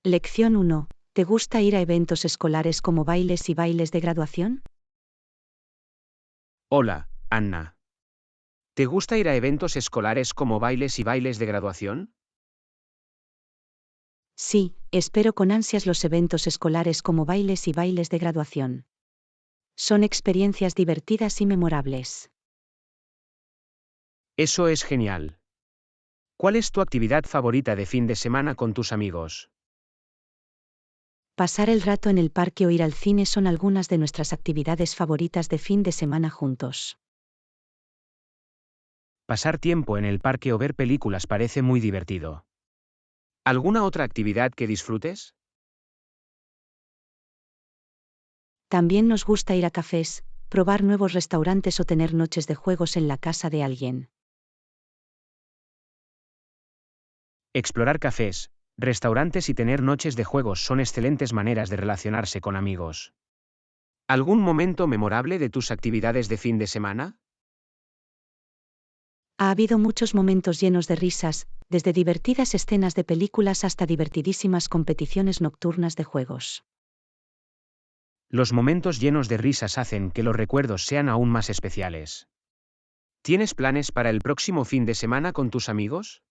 Lección 1. ¿Te gusta ir a eventos escolares como bailes y bailes de graduación? Hola, Anna. ¿Te gusta ir a eventos escolares como bailes y bailes de graduación? Sí, espero con ansias los eventos escolares como bailes y bailes de graduación. Son experiencias divertidas y memorables. Eso es genial. ¿Cuál es tu actividad favorita de fin de semana con tus amigos? Pasar el rato en el parque o ir al cine son algunas de nuestras actividades favoritas de fin de semana juntos. Pasar tiempo en el parque o ver películas parece muy divertido. ¿Alguna otra actividad que disfrutes? También nos gusta ir a cafés, probar nuevos restaurantes o tener noches de juegos en la casa de alguien. Explorar cafés, restaurantes y tener noches de juegos son excelentes maneras de relacionarse con amigos. ¿Algún momento memorable de tus actividades de fin de semana? Ha habido muchos momentos llenos de risas, desde divertidas escenas de películas hasta divertidísimas competiciones nocturnas de juegos. Los momentos llenos de risas hacen que los recuerdos sean aún más especiales. ¿Tienes planes para el próximo fin de semana con tus amigos?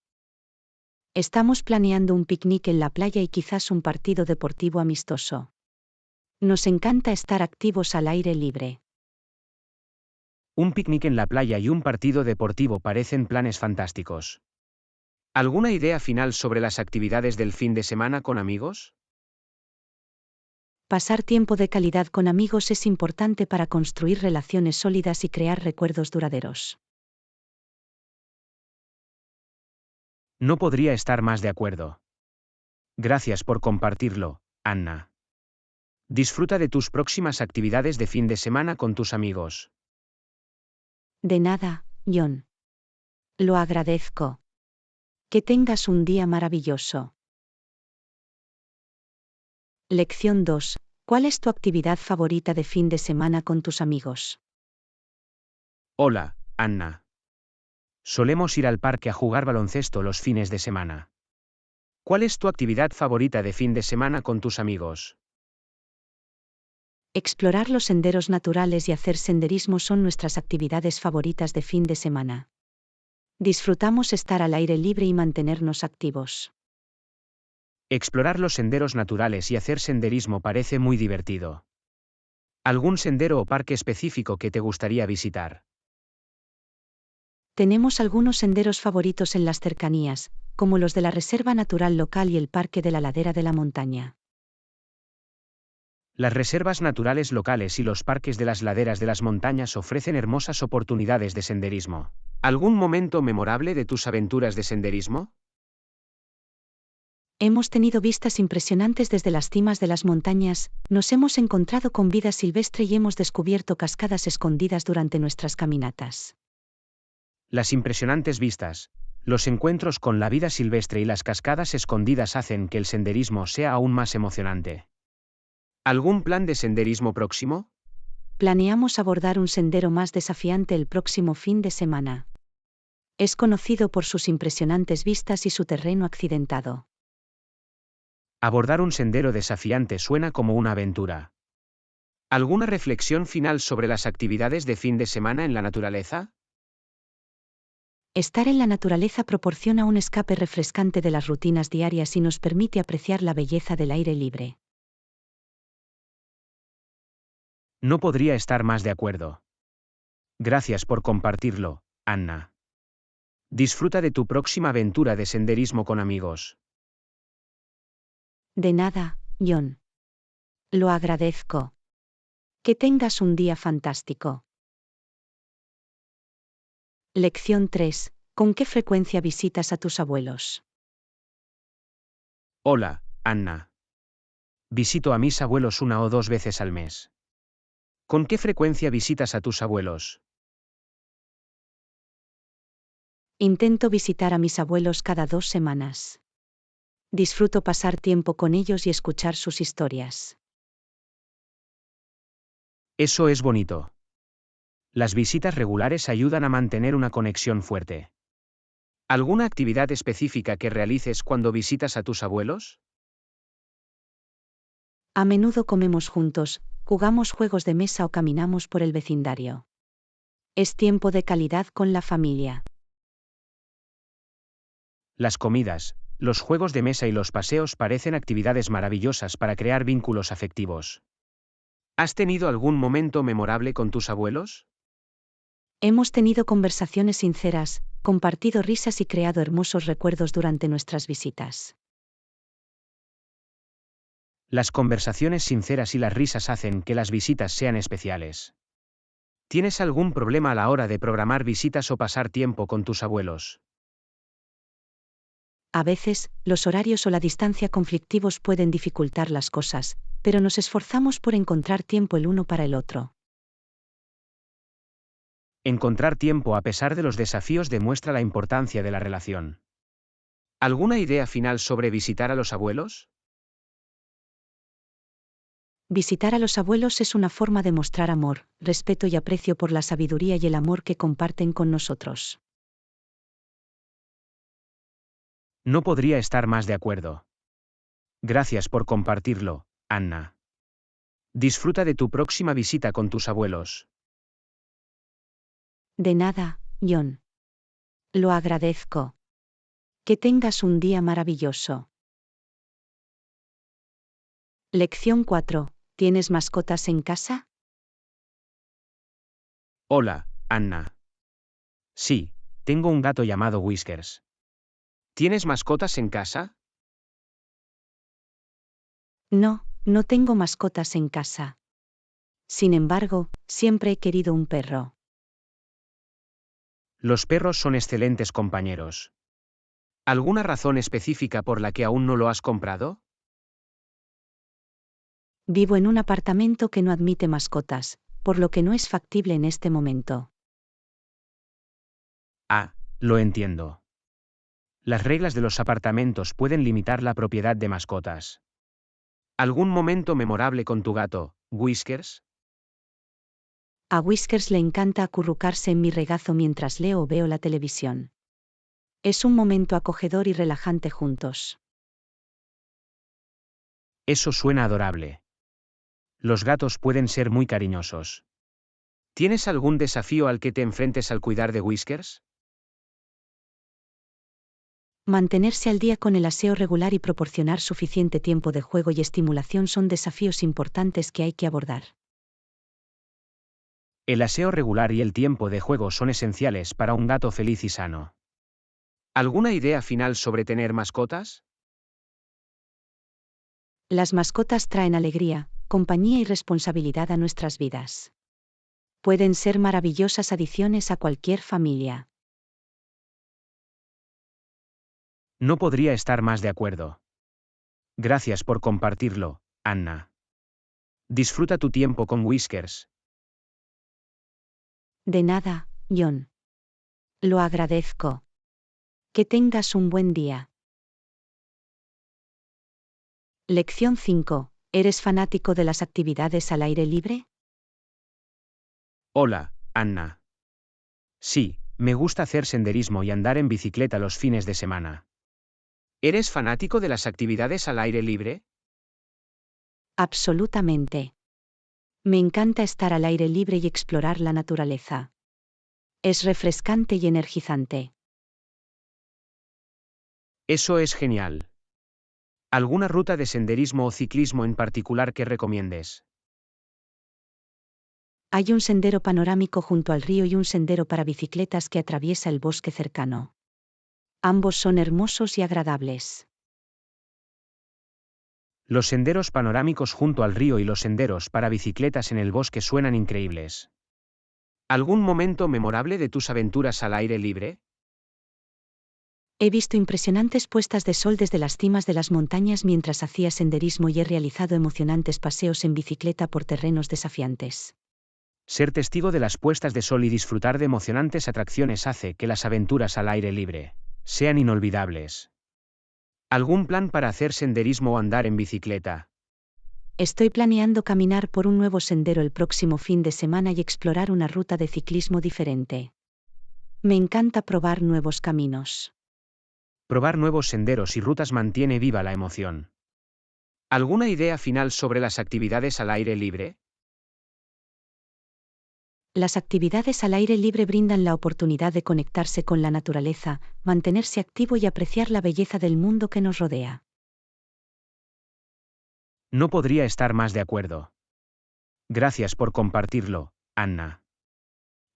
Estamos planeando un picnic en la playa y quizás un partido deportivo amistoso. Nos encanta estar activos al aire libre. Un picnic en la playa y un partido deportivo parecen planes fantásticos. ¿Alguna idea final sobre las actividades del fin de semana con amigos? Pasar tiempo de calidad con amigos es importante para construir relaciones sólidas y crear recuerdos duraderos. No podría estar más de acuerdo. Gracias por compartirlo, Anna. Disfruta de tus próximas actividades de fin de semana con tus amigos. De nada, John. Lo agradezco. Que tengas un día maravilloso. Lección 2. ¿Cuál es tu actividad favorita de fin de semana con tus amigos? Hola, Anna. Solemos ir al parque a jugar baloncesto los fines de semana. ¿Cuál es tu actividad favorita de fin de semana con tus amigos? Explorar los senderos naturales y hacer senderismo son nuestras actividades favoritas de fin de semana. Disfrutamos estar al aire libre y mantenernos activos. Explorar los senderos naturales y hacer senderismo parece muy divertido. ¿Algún sendero o parque específico que te gustaría visitar? Tenemos algunos senderos favoritos en las cercanías, como los de la Reserva Natural Local y el Parque de la Ladera de la Montaña. Las reservas naturales locales y los parques de las laderas de las montañas ofrecen hermosas oportunidades de senderismo. ¿Algún momento memorable de tus aventuras de senderismo? Hemos tenido vistas impresionantes desde las cimas de las montañas, nos hemos encontrado con vida silvestre y hemos descubierto cascadas escondidas durante nuestras caminatas. Las impresionantes vistas, los encuentros con la vida silvestre y las cascadas escondidas hacen que el senderismo sea aún más emocionante. ¿Algún plan de senderismo próximo? Planeamos abordar un sendero más desafiante el próximo fin de semana. Es conocido por sus impresionantes vistas y su terreno accidentado. Abordar un sendero desafiante suena como una aventura. ¿Alguna reflexión final sobre las actividades de fin de semana en la naturaleza? Estar en la naturaleza proporciona un escape refrescante de las rutinas diarias y nos permite apreciar la belleza del aire libre. No podría estar más de acuerdo. Gracias por compartirlo, Anna. Disfruta de tu próxima aventura de senderismo con amigos. De nada, John. Lo agradezco. Que tengas un día fantástico. Lección 3. ¿Con qué frecuencia visitas a tus abuelos? Hola, Anna. Visito a mis abuelos 1 o 2 veces al mes. ¿Con qué frecuencia visitas a tus abuelos? Intento visitar a mis abuelos cada 2 semanas. Disfruto pasar tiempo con ellos y escuchar sus historias. Eso es bonito. Las visitas regulares ayudan a mantener una conexión fuerte. ¿Alguna actividad específica que realices cuando visitas a tus abuelos? A menudo comemos juntos, jugamos juegos de mesa o caminamos por el vecindario. Es tiempo de calidad con la familia. Las comidas, los juegos de mesa y los paseos parecen actividades maravillosas para crear vínculos afectivos. ¿Has tenido algún momento memorable con tus abuelos? Hemos tenido conversaciones sinceras, compartido risas y creado hermosos recuerdos durante nuestras visitas. Las conversaciones sinceras y las risas hacen que las visitas sean especiales. ¿Tienes algún problema a la hora de programar visitas o pasar tiempo con tus abuelos? A veces, los horarios o la distancia conflictivos pueden dificultar las cosas, pero nos esforzamos por encontrar tiempo el uno para el otro. Encontrar tiempo a pesar de los desafíos demuestra la importancia de la relación. ¿Alguna idea final sobre visitar a los abuelos? Visitar a los abuelos es una forma de mostrar amor, respeto y aprecio por la sabiduría y el amor que comparten con nosotros. No podría estar más de acuerdo. Gracias por compartirlo, Anna. Disfruta de tu próxima visita con tus abuelos. De nada, John. Lo agradezco. Que tengas un día maravilloso. Lección 4. ¿Tienes mascotas en casa? Hola, Anna. Sí, tengo un gato llamado Whiskers. ¿Tienes mascotas en casa? No, no tengo mascotas en casa. Sin embargo, siempre he querido un perro. Los perros son excelentes compañeros. ¿Alguna razón específica por la que aún no lo has comprado? Vivo en un apartamento que no admite mascotas, por lo que no es factible en este momento. Ah, lo entiendo. Las reglas de los apartamentos pueden limitar la propiedad de mascotas. ¿Algún momento memorable con tu gato, Whiskers? A Whiskers le encanta acurrucarse en mi regazo mientras leo o veo la televisión. Es un momento acogedor y relajante juntos. Eso suena adorable. Los gatos pueden ser muy cariñosos. ¿Tienes algún desafío al que te enfrentes al cuidar de Whiskers? Mantenerse al día con el aseo regular y proporcionar suficiente tiempo de juego y estimulación son desafíos importantes que hay que abordar. El aseo regular y el tiempo de juego son esenciales para un gato feliz y sano. ¿Alguna idea final sobre tener mascotas? Las mascotas traen alegría, compañía y responsabilidad a nuestras vidas. Pueden ser maravillosas adiciones a cualquier familia. No podría estar más de acuerdo. Gracias por compartirlo, Anna. Disfruta tu tiempo con Whiskers. De nada, John. Lo agradezco. Que tengas un buen día. Lección 5. ¿Eres fanático de las actividades al aire libre? Hola, Anna. Sí, me gusta hacer senderismo y andar en bicicleta los fines de semana. ¿Eres fanático de las actividades al aire libre? Absolutamente. Me encanta estar al aire libre y explorar la naturaleza. Es refrescante y energizante. Eso es genial. ¿Alguna ruta de senderismo o ciclismo en particular que recomiendes? Hay un sendero panorámico junto al río y un sendero para bicicletas que atraviesa el bosque cercano. Ambos son hermosos y agradables. Los senderos panorámicos junto al río y los senderos para bicicletas en el bosque suenan increíbles. ¿Algún momento memorable de tus aventuras al aire libre? He visto impresionantes puestas de sol desde las cimas de las montañas mientras hacía senderismo y he realizado emocionantes paseos en bicicleta por terrenos desafiantes. Ser testigo de las puestas de sol y disfrutar de emocionantes atracciones hace que las aventuras al aire libre sean inolvidables. ¿Algún plan para hacer senderismo o andar en bicicleta? Estoy planeando caminar por un nuevo sendero el próximo fin de semana y explorar una ruta de ciclismo diferente. Me encanta probar nuevos caminos. Probar nuevos senderos y rutas mantiene viva la emoción. ¿Alguna idea final sobre las actividades al aire libre? Las actividades al aire libre brindan la oportunidad de conectarse con la naturaleza, mantenerse activo y apreciar la belleza del mundo que nos rodea. No podría estar más de acuerdo. Gracias por compartirlo, Anna.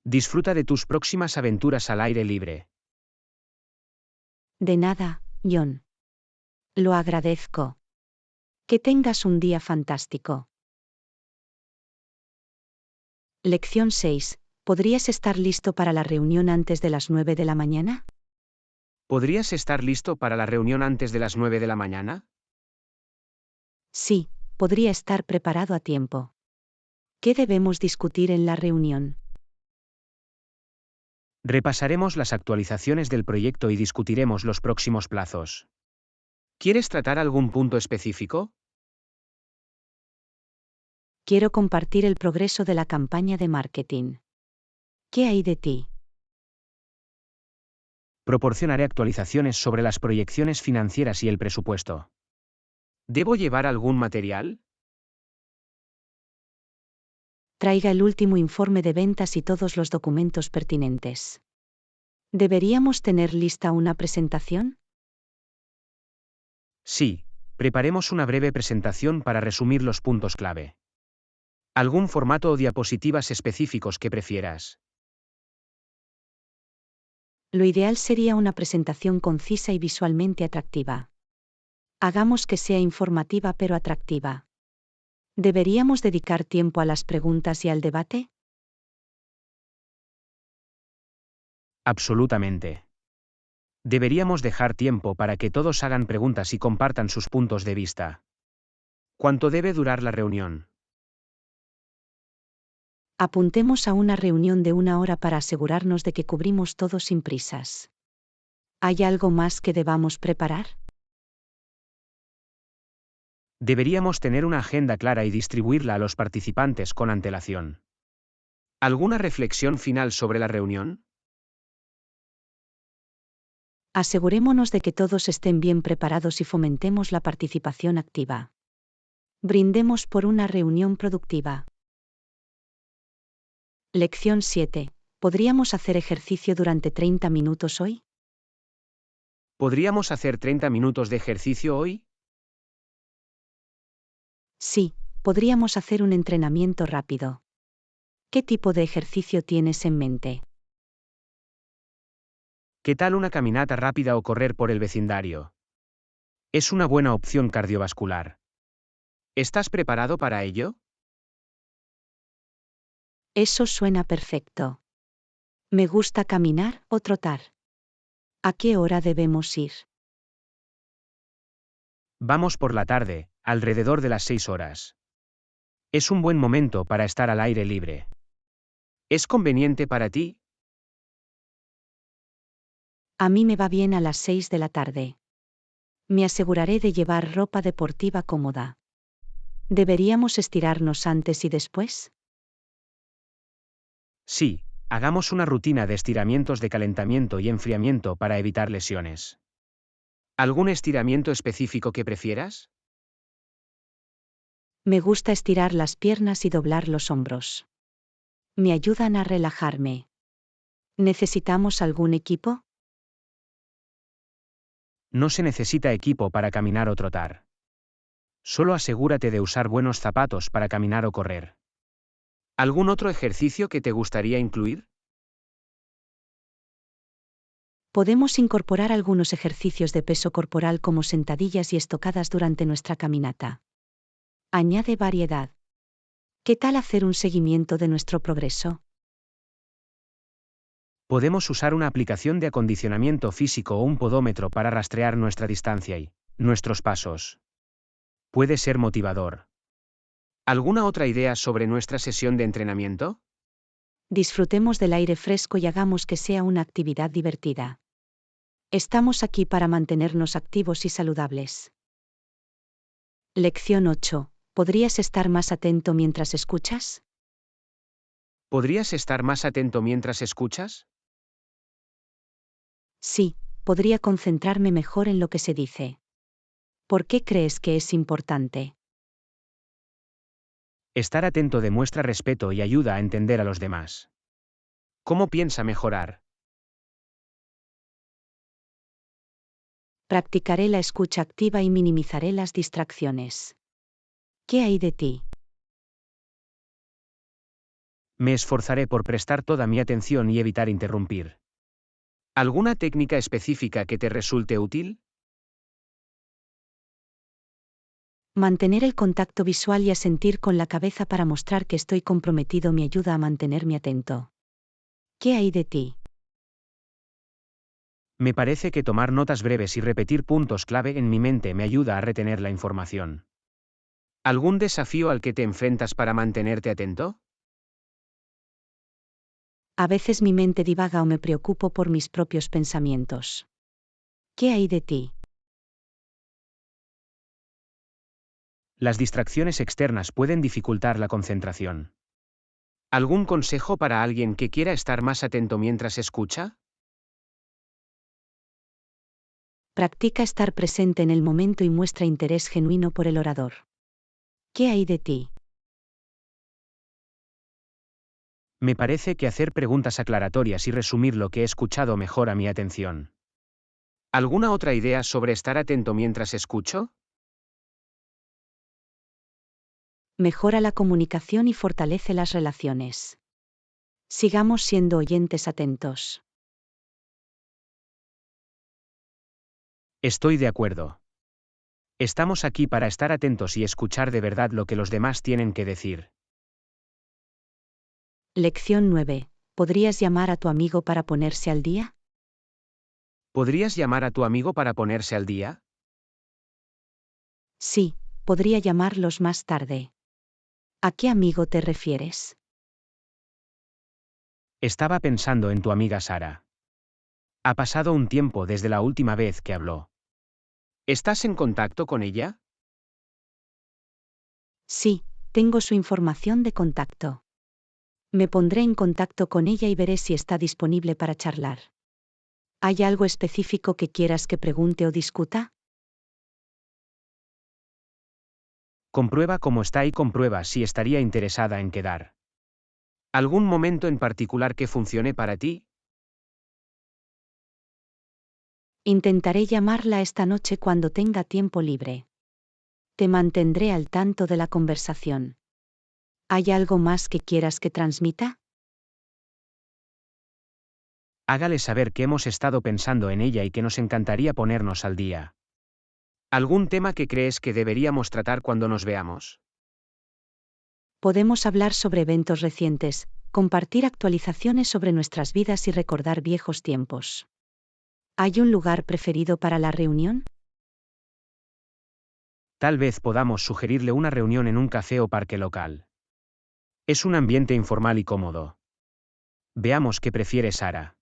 Disfruta de tus próximas aventuras al aire libre. De nada, John. Lo agradezco. Que tengas un día fantástico. Lección 6. ¿Podrías estar listo para la reunión antes de las 9 de la mañana? ¿Podrías estar listo para la reunión antes de las 9 de la mañana? Sí, podría estar preparado a tiempo. ¿Qué debemos discutir en la reunión? Repasaremos las actualizaciones del proyecto y discutiremos los próximos plazos. ¿Quieres tratar algún punto específico? Quiero compartir el progreso de la campaña de marketing. ¿Qué hay de ti? Proporcionaré actualizaciones sobre las proyecciones financieras y el presupuesto. ¿Debo llevar algún material? Traiga el último informe de ventas y todos los documentos pertinentes. ¿Deberíamos tener lista una presentación? Sí, preparemos una breve presentación para resumir los puntos clave. ¿Algún formato o diapositivas específicos que prefieras? Lo ideal sería una presentación concisa y visualmente atractiva. Hagamos que sea informativa pero atractiva. ¿Deberíamos dedicar tiempo a las preguntas y al debate? Absolutamente. Deberíamos dejar tiempo para que todos hagan preguntas y compartan sus puntos de vista. ¿Cuánto debe durar la reunión? Apuntemos a una reunión de 1 hora para asegurarnos de que cubrimos todo sin prisas. ¿Hay algo más que debamos preparar? Deberíamos tener una agenda clara y distribuirla a los participantes con antelación. ¿Alguna reflexión final sobre la reunión? Asegurémonos de que todos estén bien preparados y fomentemos la participación activa. Brindemos por una reunión productiva. Lección 7. ¿Podríamos hacer ejercicio durante 30 minutos hoy? ¿Podríamos hacer 30 minutos de ejercicio hoy? Sí, podríamos hacer un entrenamiento rápido. ¿Qué tipo de ejercicio tienes en mente? ¿Qué tal una caminata rápida o correr por el vecindario? Es una buena opción cardiovascular. ¿Estás preparado para ello? Eso suena perfecto. Me gusta caminar o trotar. ¿A qué hora debemos ir? Vamos por la tarde, alrededor de las 6 horas. Es un buen momento para estar al aire libre. ¿Es conveniente para ti? A mí me va bien a las 6 de la tarde. Me aseguraré de llevar ropa deportiva cómoda. ¿Deberíamos estirarnos antes y después? Sí, hagamos una rutina de estiramientos de calentamiento y enfriamiento para evitar lesiones. ¿Algún estiramiento específico que prefieras? Me gusta estirar las piernas y doblar los hombros. Me ayudan a relajarme. ¿Necesitamos algún equipo? No se necesita equipo para caminar o trotar. Solo asegúrate de usar buenos zapatos para caminar o correr. ¿Algún otro ejercicio que te gustaría incluir? Podemos incorporar algunos ejercicios de peso corporal como sentadillas y estocadas durante nuestra caminata. Añade variedad. ¿Qué tal hacer un seguimiento de nuestro progreso? Podemos usar una aplicación de acondicionamiento físico o un podómetro para rastrear nuestra distancia y nuestros pasos. Puede ser motivador. ¿Alguna otra idea sobre nuestra sesión de entrenamiento? Disfrutemos del aire fresco y hagamos que sea una actividad divertida. Estamos aquí para mantenernos activos y saludables. Lección 8. ¿Podrías estar más atento mientras escuchas? ¿Podrías estar más atento mientras escuchas? Sí, podría concentrarme mejor en lo que se dice. ¿Por qué crees que es importante? Estar atento demuestra respeto y ayuda a entender a los demás. ¿Cómo piensa mejorar? Practicaré la escucha activa y minimizaré las distracciones. ¿Qué hay de ti? Me esforzaré por prestar toda mi atención y evitar interrumpir. ¿Alguna técnica específica que te resulte útil? Mantener el contacto visual y asentir con la cabeza para mostrar que estoy comprometido me ayuda a mantenerme atento. ¿Qué hay de ti? Me parece que tomar notas breves y repetir puntos clave en mi mente me ayuda a retener la información. ¿Algún desafío al que te enfrentas para mantenerte atento? A veces mi mente divaga o me preocupo por mis propios pensamientos. ¿Qué hay de ti? Las distracciones externas pueden dificultar la concentración. ¿Algún consejo para alguien que quiera estar más atento mientras escucha? Practica estar presente en el momento y muestra interés genuino por el orador. ¿Qué hay de ti? Me parece que hacer preguntas aclaratorias y resumir lo que he escuchado mejora mi atención. ¿Alguna otra idea sobre estar atento mientras escucho? Mejora la comunicación y fortalece las relaciones. Sigamos siendo oyentes atentos. Estoy de acuerdo. Estamos aquí para estar atentos y escuchar de verdad lo que los demás tienen que decir. Lección 9. ¿Podrías llamar a tu amigo para ponerse al día? ¿Podrías llamar a tu amigo para ponerse al día? Sí, podría llamarlos más tarde. ¿A qué amigo te refieres? Estaba pensando en tu amiga Sara. Ha pasado un tiempo desde la última vez que habló. ¿Estás en contacto con ella? Sí, tengo su información de contacto. Me pondré en contacto con ella y veré si está disponible para charlar. ¿Hay algo específico que quieras que pregunte o discuta? Comprueba cómo está y comprueba si estaría interesada en quedar. ¿Algún momento en particular que funcione para ti? Intentaré llamarla esta noche cuando tenga tiempo libre. Te mantendré al tanto de la conversación. ¿Hay algo más que quieras que transmita? Hágale saber que hemos estado pensando en ella y que nos encantaría ponernos al día. ¿Algún tema que crees que deberíamos tratar cuando nos veamos? Podemos hablar sobre eventos recientes, compartir actualizaciones sobre nuestras vidas y recordar viejos tiempos. ¿Hay un lugar preferido para la reunión? Tal vez podamos sugerirle una reunión en un café o parque local. Es un ambiente informal y cómodo. Veamos qué prefiere Sara.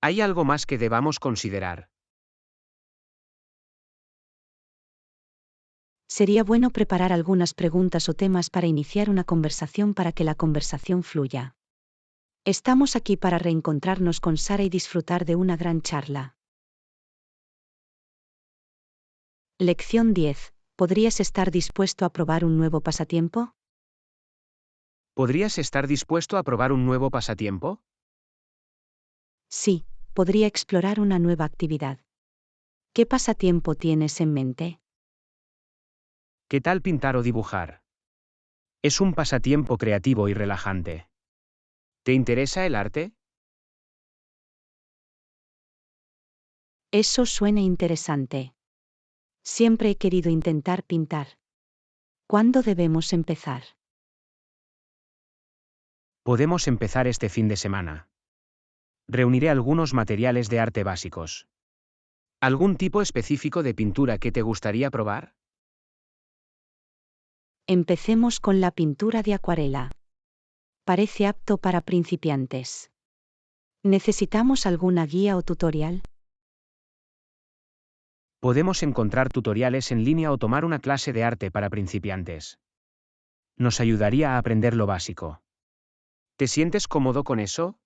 ¿Hay algo más que debamos considerar? Sería bueno preparar algunas preguntas o temas para iniciar una conversación para que la conversación fluya. Estamos aquí para reencontrarnos con Sara y disfrutar de una gran charla. Lección 10. ¿Podrías estar dispuesto a probar un nuevo pasatiempo? ¿Podrías estar dispuesto a probar un nuevo pasatiempo? Sí, podría explorar una nueva actividad. ¿Qué pasatiempo tienes en mente? ¿Qué tal pintar o dibujar? Es un pasatiempo creativo y relajante. ¿Te interesa el arte? Eso suena interesante. Siempre he querido intentar pintar. ¿Cuándo debemos empezar? Podemos empezar este fin de semana. Reuniré algunos materiales de arte básicos. ¿Algún tipo específico de pintura que te gustaría probar? Empecemos con la pintura de acuarela. Parece apto para principiantes. ¿Necesitamos alguna guía o tutorial? Podemos encontrar tutoriales en línea o tomar una clase de arte para principiantes. Nos ayudaría a aprender lo básico. ¿Te sientes cómodo con eso?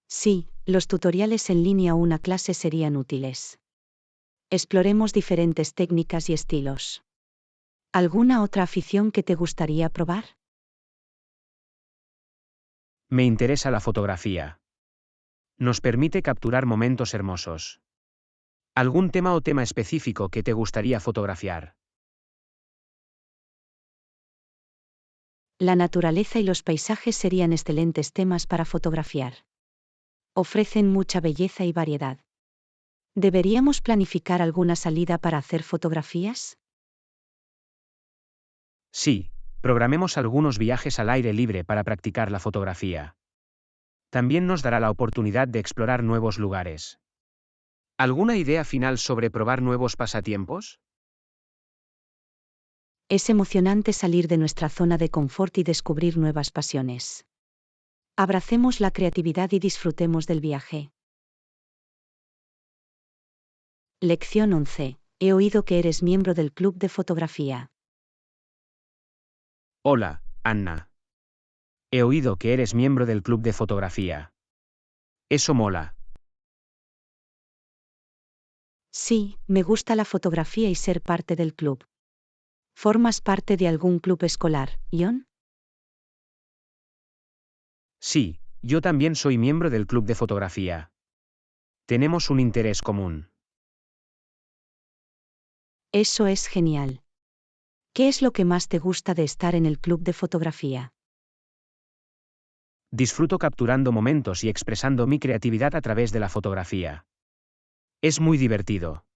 Sí, los tutoriales en línea o una clase serían útiles. Exploremos diferentes técnicas y estilos. ¿Alguna otra afición que te gustaría probar? Me interesa la fotografía. Nos permite capturar momentos hermosos. ¿Algún tema o tema específico que te gustaría fotografiar? La naturaleza y los paisajes serían excelentes temas para fotografiar. Ofrecen mucha belleza y variedad. ¿Deberíamos planificar alguna salida para hacer fotografías? Sí, programemos algunos viajes al aire libre para practicar la fotografía. También nos dará la oportunidad de explorar nuevos lugares. ¿Alguna idea final sobre probar nuevos pasatiempos? Es emocionante salir de nuestra zona de confort y descubrir nuevas pasiones. Abracemos la creatividad y disfrutemos del viaje. Lección 11. He oído que eres miembro del club de fotografía. Hola, Anna. He oído que eres miembro del club de fotografía. Eso mola. Sí, me gusta la fotografía y ser parte del club. ¿Formas parte de algún club escolar, Ion? Sí, yo también soy miembro del club de fotografía. Tenemos un interés común. Eso es genial. ¿Qué es lo que más te gusta de estar en el club de fotografía? Disfruto capturando momentos y expresando mi creatividad a través de la fotografía. Es muy divertido.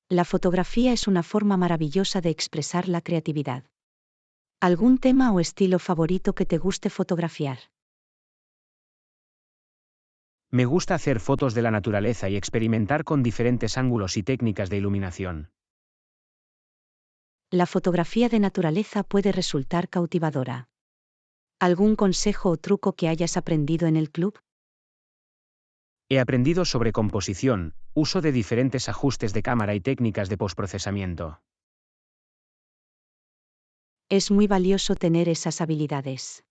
La fotografía es una forma maravillosa de expresar la creatividad. ¿Algún tema o estilo favorito que te guste fotografiar? Me gusta hacer fotos de la naturaleza y experimentar con diferentes ángulos y técnicas de iluminación. La fotografía de naturaleza puede resultar cautivadora. ¿Algún consejo o truco que hayas aprendido en el club? He aprendido sobre composición, uso de diferentes ajustes de cámara y técnicas de postprocesamiento. Es muy valioso tener esas habilidades.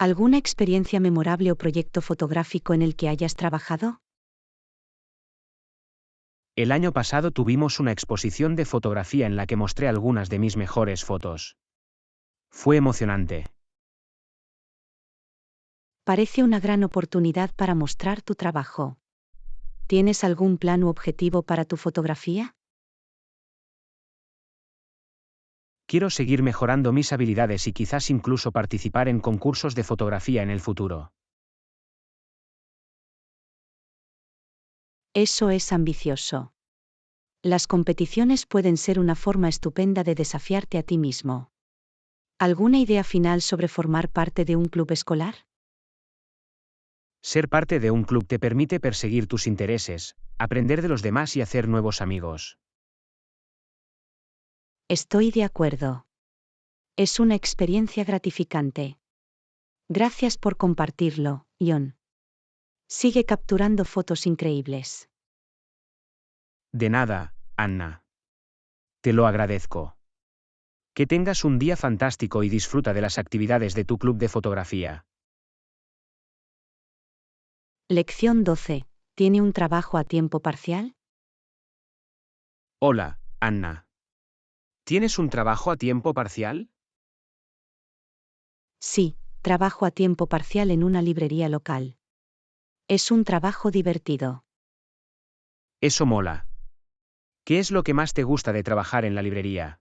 ¿Alguna experiencia memorable o proyecto fotográfico en el que hayas trabajado? El año pasado tuvimos una exposición de fotografía en la que mostré algunas de mis mejores fotos. Fue emocionante. Parece una gran oportunidad para mostrar tu trabajo. ¿Tienes algún plan u objetivo para tu fotografía? Quiero seguir mejorando mis habilidades y quizás incluso participar en concursos de fotografía en el futuro. Eso es ambicioso. Las competiciones pueden ser una forma estupenda de desafiarte a ti mismo. ¿Alguna idea final sobre formar parte de un club escolar? Ser parte de un club te permite perseguir tus intereses, aprender de los demás y hacer nuevos amigos. Estoy de acuerdo. Es una experiencia gratificante. Gracias por compartirlo, Ion. Sigue capturando fotos increíbles. De nada, Anna. Te lo agradezco. Que tengas un día fantástico y disfruta de las actividades de tu club de fotografía. Lección 12. ¿Tiene un trabajo a tiempo parcial? Hola, Anna. ¿Tienes un trabajo a tiempo parcial? Sí, trabajo a tiempo parcial en una librería local. Es un trabajo divertido. Eso mola. ¿Qué es lo que más te gusta de trabajar en la librería?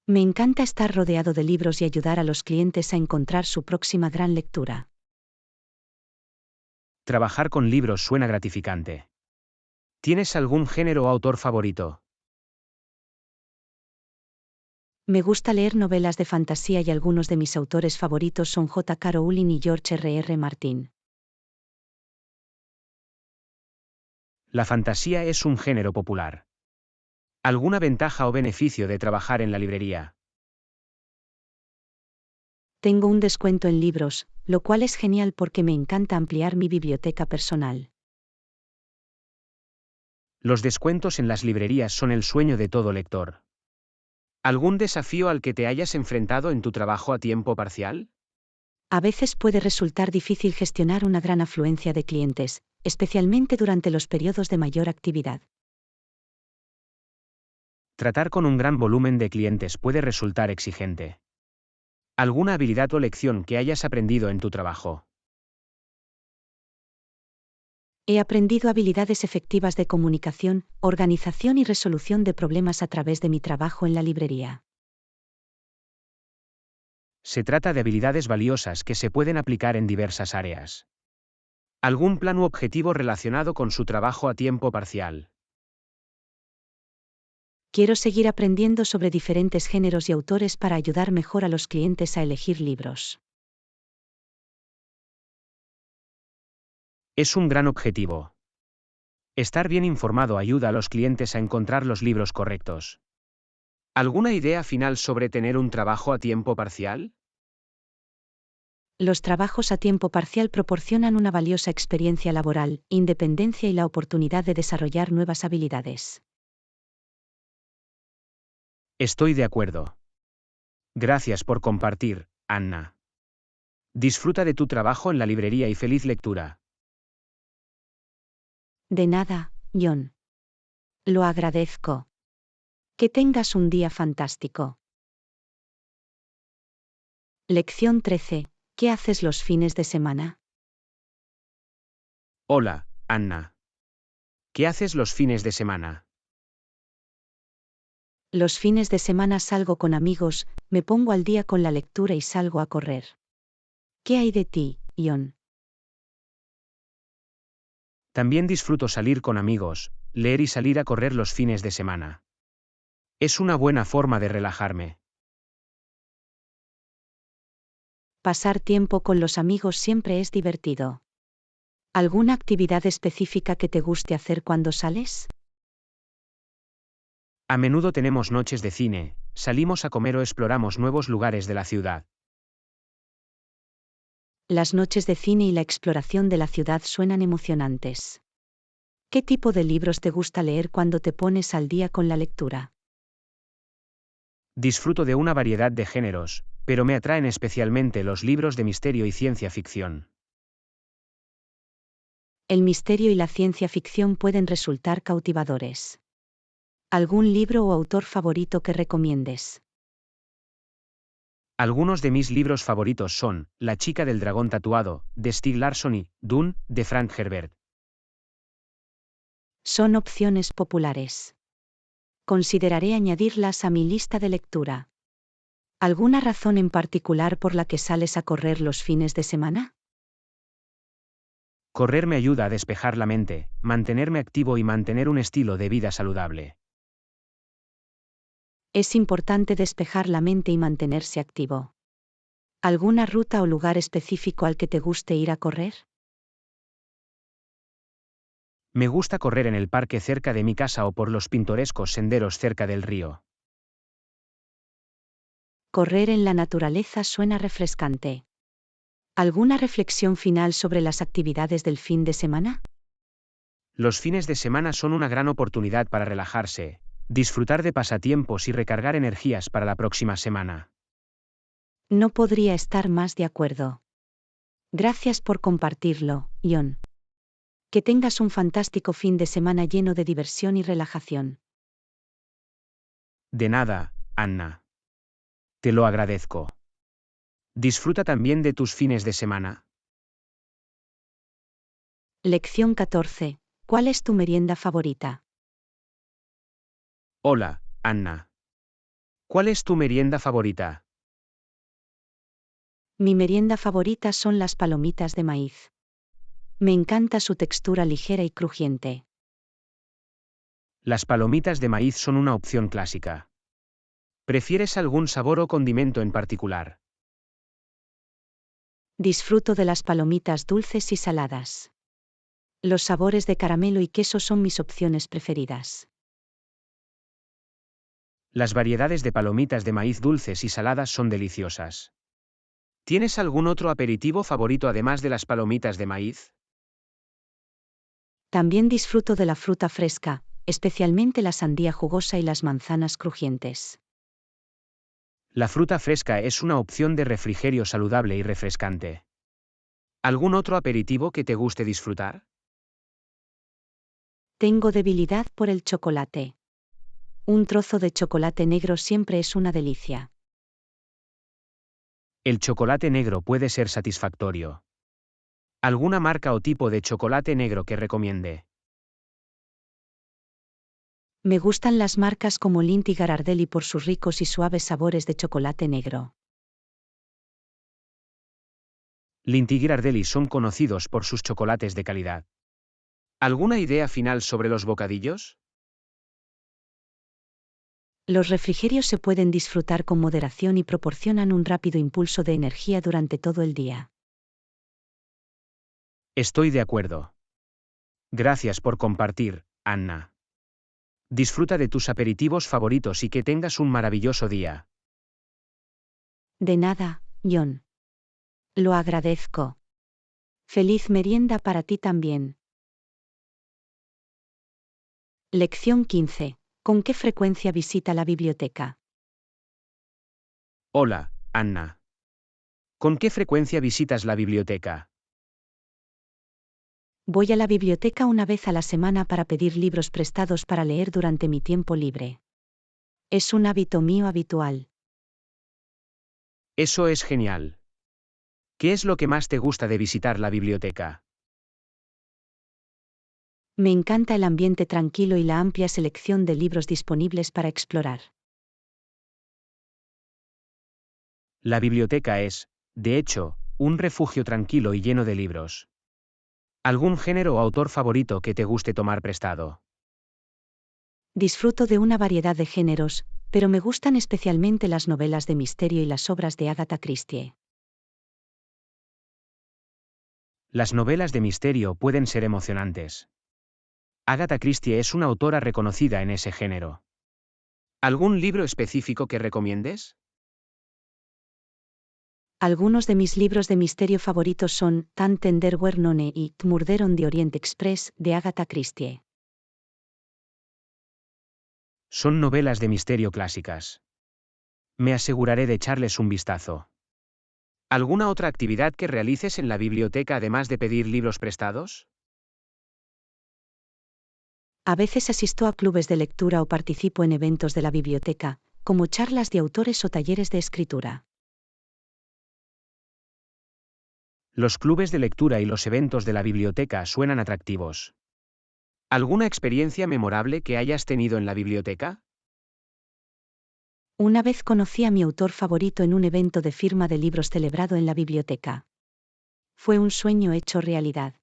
Me encanta estar rodeado de libros y ayudar a los clientes a encontrar su próxima gran lectura. Trabajar con libros suena gratificante. ¿Tienes algún género o autor favorito? Me gusta leer novelas de fantasía y algunos de mis autores favoritos son J.K. Rowling y George R.R. Martin. La fantasía es un género popular. ¿Alguna ventaja o beneficio de trabajar en la librería? Tengo un descuento en libros, lo cual es genial porque me encanta ampliar mi biblioteca personal. Los descuentos en las librerías son el sueño de todo lector. ¿Algún desafío al que te hayas enfrentado en tu trabajo a tiempo parcial? A veces puede resultar difícil gestionar una gran afluencia de clientes, especialmente durante los periodos de mayor actividad. Tratar con un gran volumen de clientes puede resultar exigente. ¿Alguna habilidad o lección que hayas aprendido en tu trabajo? He aprendido habilidades efectivas de comunicación, organización y resolución de problemas a través de mi trabajo en la librería. Se trata de habilidades valiosas que se pueden aplicar en diversas áreas. ¿Algún plan u objetivo relacionado con su trabajo a tiempo parcial? Quiero seguir aprendiendo sobre diferentes géneros y autores para ayudar mejor a los clientes a elegir libros. Es un gran objetivo. Estar bien informado ayuda a los clientes a encontrar los libros correctos. ¿Alguna idea final sobre tener un trabajo a tiempo parcial? Los trabajos a tiempo parcial proporcionan una valiosa experiencia laboral, independencia y la oportunidad de desarrollar nuevas habilidades. Estoy de acuerdo. Gracias por compartir, Anna. Disfruta de tu trabajo en la librería y feliz lectura. De nada, John. Lo agradezco. Que tengas un día fantástico. Lección 13. ¿Qué haces los fines de semana? Hola, Anna. ¿Qué haces los fines de semana? Los fines de semana salgo con amigos, me pongo al día con la lectura y salgo a correr. ¿Qué hay de ti, John? También disfruto salir con amigos, leer y salir a correr los fines de semana. Es una buena forma de relajarme. Pasar tiempo con los amigos siempre es divertido. ¿Alguna actividad específica que te guste hacer cuando sales? A menudo tenemos noches de cine, salimos a comer o exploramos nuevos lugares de la ciudad. Las noches de cine y la exploración de la ciudad suenan emocionantes. ¿Qué tipo de libros te gusta leer cuando te pones al día con la lectura? Disfruto de una variedad de géneros, pero me atraen especialmente los libros de misterio y ciencia ficción. El misterio y la ciencia ficción pueden resultar cautivadores. ¿Algún libro o autor favorito que recomiendes? Algunos de mis libros favoritos son La chica del dragón tatuado, de Stieg Larsson y Dune, de Frank Herbert. Son opciones populares. Consideraré añadirlas a mi lista de lectura. ¿Alguna razón en particular por la que sales a correr los fines de semana? Correr me ayuda a despejar la mente, mantenerme activo y mantener un estilo de vida saludable. Es importante despejar la mente y mantenerse activo. ¿Alguna ruta o lugar específico al que te guste ir a correr? Me gusta correr en el parque cerca de mi casa o por los pintorescos senderos cerca del río. Correr en la naturaleza suena refrescante. ¿Alguna reflexión final sobre las actividades del fin de semana? Los fines de semana son una gran oportunidad para relajarse, disfrutar de pasatiempos y recargar energías para la próxima semana. No podría estar más de acuerdo. Gracias por compartirlo, John. Que tengas un fantástico fin de semana lleno de diversión y relajación. De nada, Anna. Te lo agradezco. Disfruta también de tus fines de semana. Lección 14. ¿Cuál es tu merienda favorita? Hola, Anna. ¿Cuál es tu merienda favorita? Mi merienda favorita son las palomitas de maíz. Me encanta su textura ligera y crujiente. Las palomitas de maíz son una opción clásica. ¿Prefieres algún sabor o condimento en particular? Disfruto de las palomitas dulces y saladas. Los sabores de caramelo y queso son mis opciones preferidas. Las variedades de palomitas de maíz dulces y saladas son deliciosas. ¿Tienes algún otro aperitivo favorito además de las palomitas de maíz? También disfruto de la fruta fresca, especialmente la sandía jugosa y las manzanas crujientes. La fruta fresca es una opción de refrigerio saludable y refrescante. ¿Algún otro aperitivo que te guste disfrutar? Tengo debilidad por el chocolate. Un trozo de chocolate negro siempre es una delicia. El chocolate negro puede ser satisfactorio. ¿Alguna marca o tipo de chocolate negro que recomiende? Me gustan las marcas como Lindt y Ghirardelli por sus ricos y suaves sabores de chocolate negro. Lindt y Ghirardelli son conocidos por sus chocolates de calidad. ¿Alguna idea final sobre los bocadillos? Los refrigerios se pueden disfrutar con moderación y proporcionan un rápido impulso de energía durante todo el día. Estoy de acuerdo. Gracias por compartir, Anna. Disfruta de tus aperitivos favoritos y que tengas un maravilloso día. De nada, John. Lo agradezco. Feliz merienda para ti también. Lección 15. ¿Con qué frecuencia visita la biblioteca? Hola, Anna. ¿Con qué frecuencia visitas la biblioteca? Voy a la biblioteca una vez a la semana para pedir libros prestados para leer durante mi tiempo libre. Es un hábito mío habitual. Eso es genial. ¿Qué es lo que más te gusta de visitar la biblioteca? Me encanta el ambiente tranquilo y la amplia selección de libros disponibles para explorar. La biblioteca es, de hecho, un refugio tranquilo y lleno de libros. ¿Algún género o autor favorito que te guste tomar prestado? Disfruto de una variedad de géneros, pero me gustan especialmente las novelas de misterio y las obras de Agatha Christie. Las novelas de misterio pueden ser emocionantes. Agatha Christie es una autora reconocida en ese género. ¿Algún libro específico que recomiendes? Algunos de mis libros de misterio favoritos son Tant Tender Were None y Murder on the Orient Express, de Agatha Christie. Son novelas de misterio clásicas. Me aseguraré de echarles un vistazo. ¿Alguna otra actividad que realices en la biblioteca además de pedir libros prestados? A veces asisto a clubes de lectura o participo en eventos de la biblioteca, como charlas de autores o talleres de escritura. Los clubes de lectura y los eventos de la biblioteca suenan atractivos. ¿Alguna experiencia memorable que hayas tenido en la biblioteca? Una vez conocí a mi autor favorito en un evento de firma de libros celebrado en la biblioteca. Fue un sueño hecho realidad.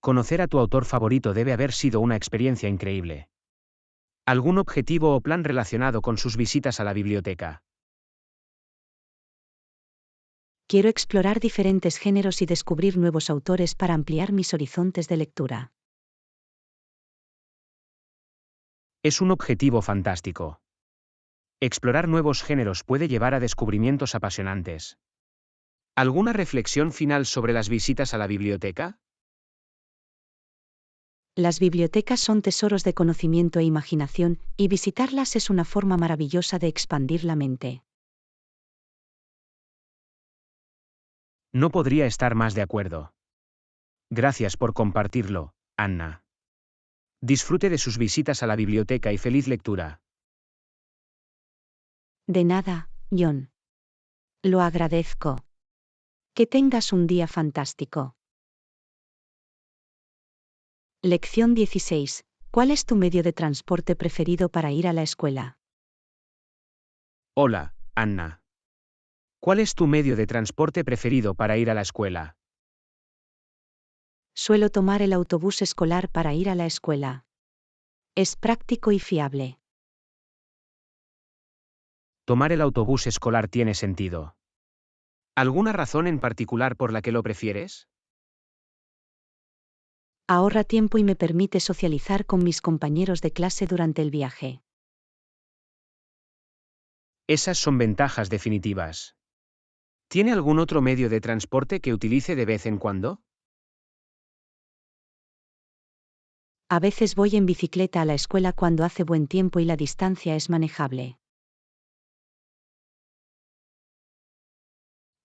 Conocer a tu autor favorito debe haber sido una experiencia increíble. ¿Algún objetivo o plan relacionado con sus visitas a la biblioteca? Quiero explorar diferentes géneros y descubrir nuevos autores para ampliar mis horizontes de lectura. Es un objetivo fantástico. Explorar nuevos géneros puede llevar a descubrimientos apasionantes. ¿Alguna reflexión final sobre las visitas a la biblioteca? Las bibliotecas son tesoros de conocimiento e imaginación, y visitarlas es una forma maravillosa de expandir la mente. No podría estar más de acuerdo. Gracias por compartirlo, Anna. Disfrute de sus visitas a la biblioteca y feliz lectura. De nada, John. Lo agradezco. Que tengas un día fantástico. Lección 16. ¿Cuál es tu medio de transporte preferido para ir a la escuela? Hola, Anna. ¿Cuál es tu medio de transporte preferido para ir a la escuela? Suelo tomar el autobús escolar para ir a la escuela. Es práctico y fiable. Tomar el autobús escolar tiene sentido. ¿Alguna razón en particular por la que lo prefieres? Ahorra tiempo y me permite socializar con mis compañeros de clase durante el viaje. Esas son ventajas definitivas. ¿Tiene algún otro medio de transporte que utilice de vez en cuando? A veces voy en bicicleta a la escuela cuando hace buen tiempo y la distancia es manejable.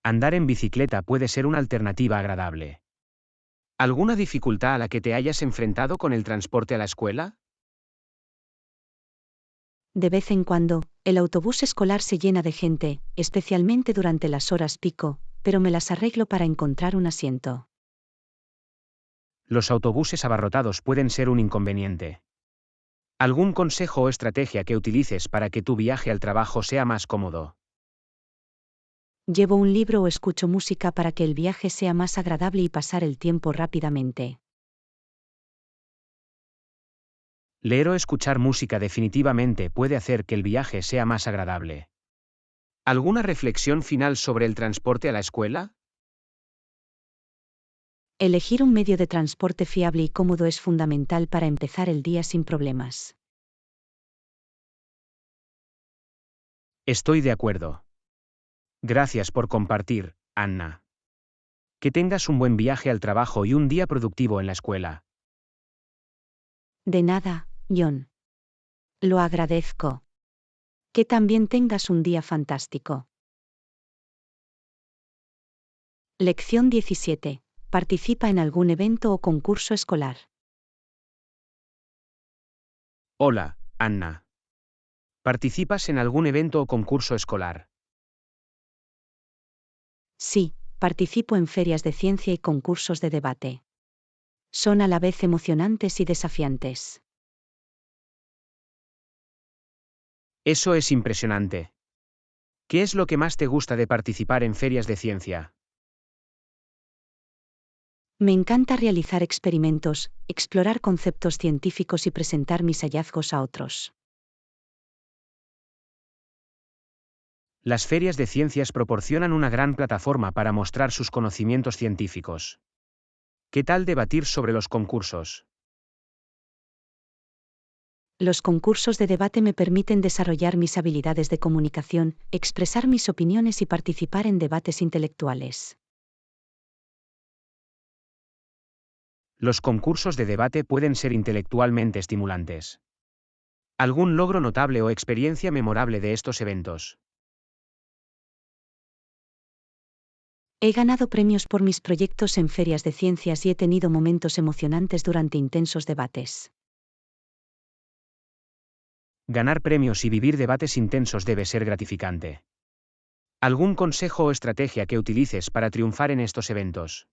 Andar en bicicleta puede ser una alternativa agradable. ¿Alguna dificultad a la que te hayas enfrentado con el transporte a la escuela? De vez en cuando, el autobús escolar se llena de gente, especialmente durante las horas pico, pero me las arreglo para encontrar un asiento. Los autobuses abarrotados pueden ser un inconveniente. ¿Algún consejo o estrategia que utilices para que tu viaje al trabajo sea más cómodo? Llevo un libro o escucho música para que el viaje sea más agradable y pasar el tiempo rápidamente. Leer o escuchar música definitivamente puede hacer que el viaje sea más agradable. ¿Alguna reflexión final sobre el transporte a la escuela? Elegir un medio de transporte fiable y cómodo es fundamental para empezar el día sin problemas. Estoy de acuerdo. Gracias por compartir, Anna. Que tengas un buen viaje al trabajo y un día productivo en la escuela. De nada, John. Lo agradezco. Que también tengas un día fantástico. Lección 17. Participa en algún evento o concurso escolar. Hola, Anna. ¿Participas en algún evento o concurso escolar? Sí, participo en ferias de ciencia y concursos de debate. Son a la vez emocionantes y desafiantes. Eso es impresionante. ¿Qué es lo que más te gusta de participar en ferias de ciencia? Me encanta realizar experimentos, explorar conceptos científicos y presentar mis hallazgos a otros. Las ferias de ciencias proporcionan una gran plataforma para mostrar sus conocimientos científicos. ¿Qué tal debatir sobre los concursos? Los concursos de debate me permiten desarrollar mis habilidades de comunicación, expresar mis opiniones y participar en debates intelectuales. Los concursos de debate pueden ser intelectualmente estimulantes. ¿Algún logro notable o experiencia memorable de estos eventos? He ganado premios por mis proyectos en ferias de ciencias y he tenido momentos emocionantes durante intensos debates. Ganar premios y vivir debates intensos debe ser gratificante. ¿Algún consejo o estrategia que utilices para triunfar en estos eventos?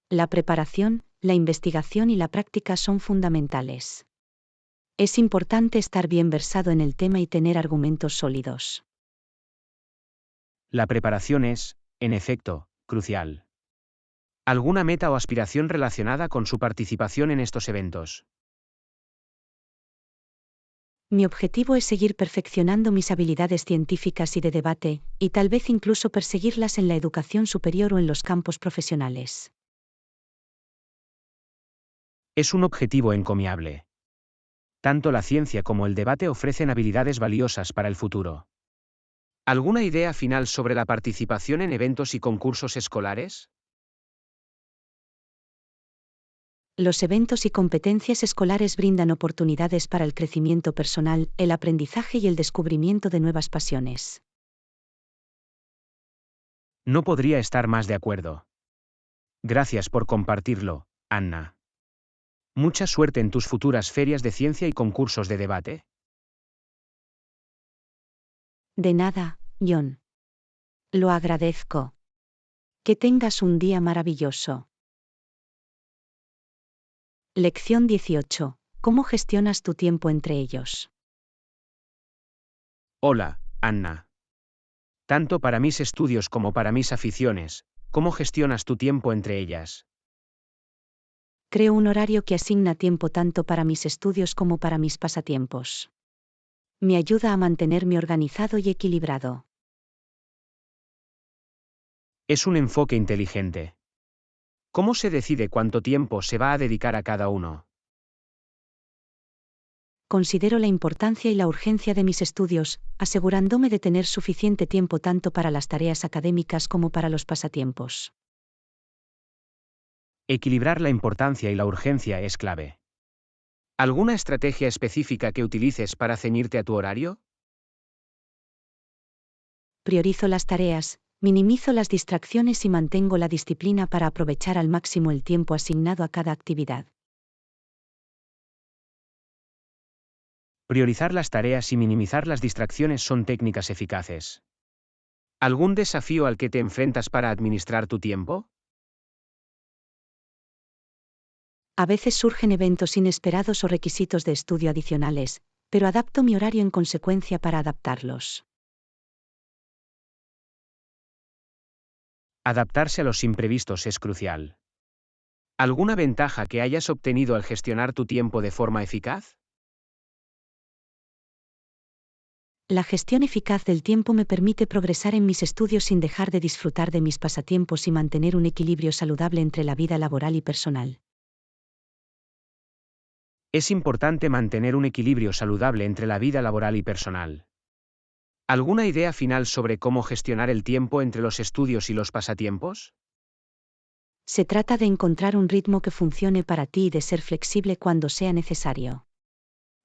La preparación, la investigación y la práctica son fundamentales. Es importante estar bien versado en el tema y tener argumentos sólidos. La preparación es, en efecto, crucial. ¿Alguna meta o aspiración relacionada con su participación en estos eventos? Mi objetivo es seguir perfeccionando mis habilidades científicas y de debate, y tal vez incluso perseguirlas en la educación superior o en los campos profesionales. Es un objetivo encomiable. Tanto la ciencia como el debate ofrecen habilidades valiosas para el futuro. ¿Alguna idea final sobre la participación en eventos y concursos escolares? Los eventos y competencias escolares brindan oportunidades para el crecimiento personal, el aprendizaje y el descubrimiento de nuevas pasiones. No podría estar más de acuerdo. Gracias por compartirlo, Anna. Mucha suerte en tus futuras ferias de ciencia y concursos de debate. De nada, John. Lo agradezco. Que tengas un día maravilloso. Lección 18. ¿Cómo gestionas tu tiempo entre ellos? Hola, Anna. Tanto para mis estudios como para mis aficiones, ¿cómo gestionas tu tiempo entre ellas? Creo un horario que asigna tiempo tanto para mis estudios como para mis pasatiempos. Me ayuda a mantenerme organizado y equilibrado. Es un enfoque inteligente. ¿Cómo se decide cuánto tiempo se va a dedicar a cada uno? Considero la importancia y la urgencia de mis estudios, asegurándome de tener suficiente tiempo tanto para las tareas académicas como para los pasatiempos. Equilibrar la importancia y la urgencia es clave. ¿Alguna estrategia específica que utilices para ceñirte a tu horario? Priorizo las tareas, minimizo las distracciones y mantengo la disciplina para aprovechar al máximo el tiempo asignado a cada actividad. Priorizar las tareas y minimizar las distracciones son técnicas eficaces. ¿Algún desafío al que te enfrentas para administrar tu tiempo? A veces surgen eventos inesperados o requisitos de estudio adicionales, pero adapto mi horario en consecuencia para adaptarlos. Adaptarse a los imprevistos es crucial. ¿Alguna ventaja que hayas obtenido al gestionar tu tiempo de forma eficaz? La gestión eficaz del tiempo me permite progresar en mis estudios sin dejar de disfrutar de mis pasatiempos y mantener un equilibrio saludable entre la vida laboral y personal. Es importante mantener un equilibrio saludable entre la vida laboral y personal. ¿Alguna idea final sobre cómo gestionar el tiempo entre los estudios y los pasatiempos? Se trata de encontrar un ritmo que funcione para ti y de ser flexible cuando sea necesario.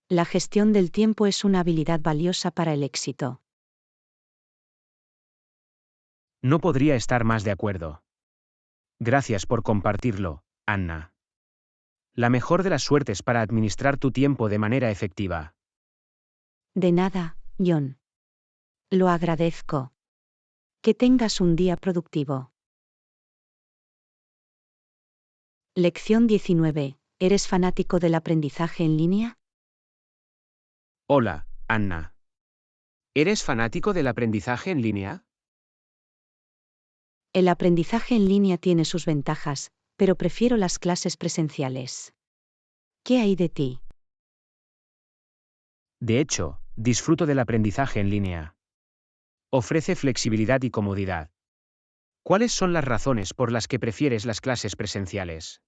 La gestión del tiempo es una habilidad valiosa para el éxito. No podría estar más de acuerdo. Gracias por compartirlo, Anna. La mejor de las suertes para administrar tu tiempo de manera efectiva. De nada, John. Lo agradezco. Que tengas un día productivo. Lección 19. ¿Eres fanático del aprendizaje en línea? Hola, Anna. ¿Eres fanático del aprendizaje en línea? El aprendizaje en línea tiene sus ventajas, pero prefiero las clases presenciales. ¿Qué hay de ti? De hecho, disfruto del aprendizaje en línea. Ofrece flexibilidad y comodidad. ¿Cuáles son las razones por las que prefieres las clases presenciales?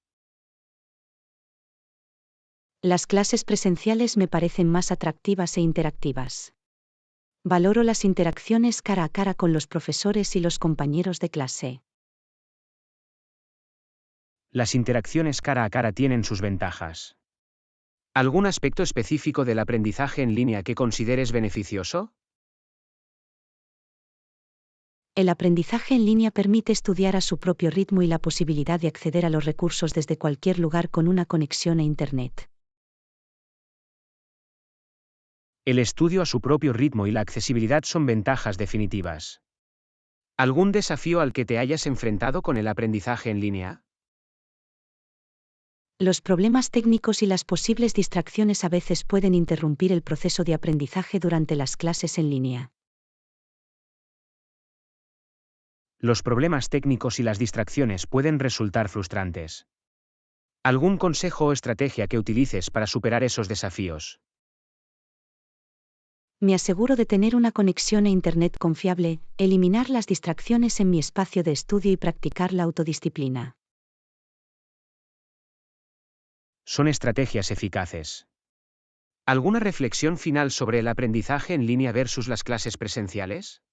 Las clases presenciales me parecen más atractivas e interactivas. Valoro las interacciones cara a cara con los profesores y los compañeros de clase. Las interacciones cara a cara tienen sus ventajas. ¿Algún aspecto específico del aprendizaje en línea que consideres beneficioso? El aprendizaje en línea permite estudiar a su propio ritmo y la posibilidad de acceder a los recursos desde cualquier lugar con una conexión a Internet. El estudio a su propio ritmo y la accesibilidad son ventajas definitivas. ¿Algún desafío al que te hayas enfrentado con el aprendizaje en línea? Los problemas técnicos y las posibles distracciones a veces pueden interrumpir el proceso de aprendizaje durante las clases en línea. Los problemas técnicos y las distracciones pueden resultar frustrantes. ¿Algún consejo o estrategia que utilices para superar esos desafíos? Me aseguro de tener una conexión a Internet confiable, eliminar las distracciones en mi espacio de estudio y practicar la autodisciplina. Son estrategias eficaces. ¿Alguna reflexión final sobre el aprendizaje en línea versus las clases presenciales?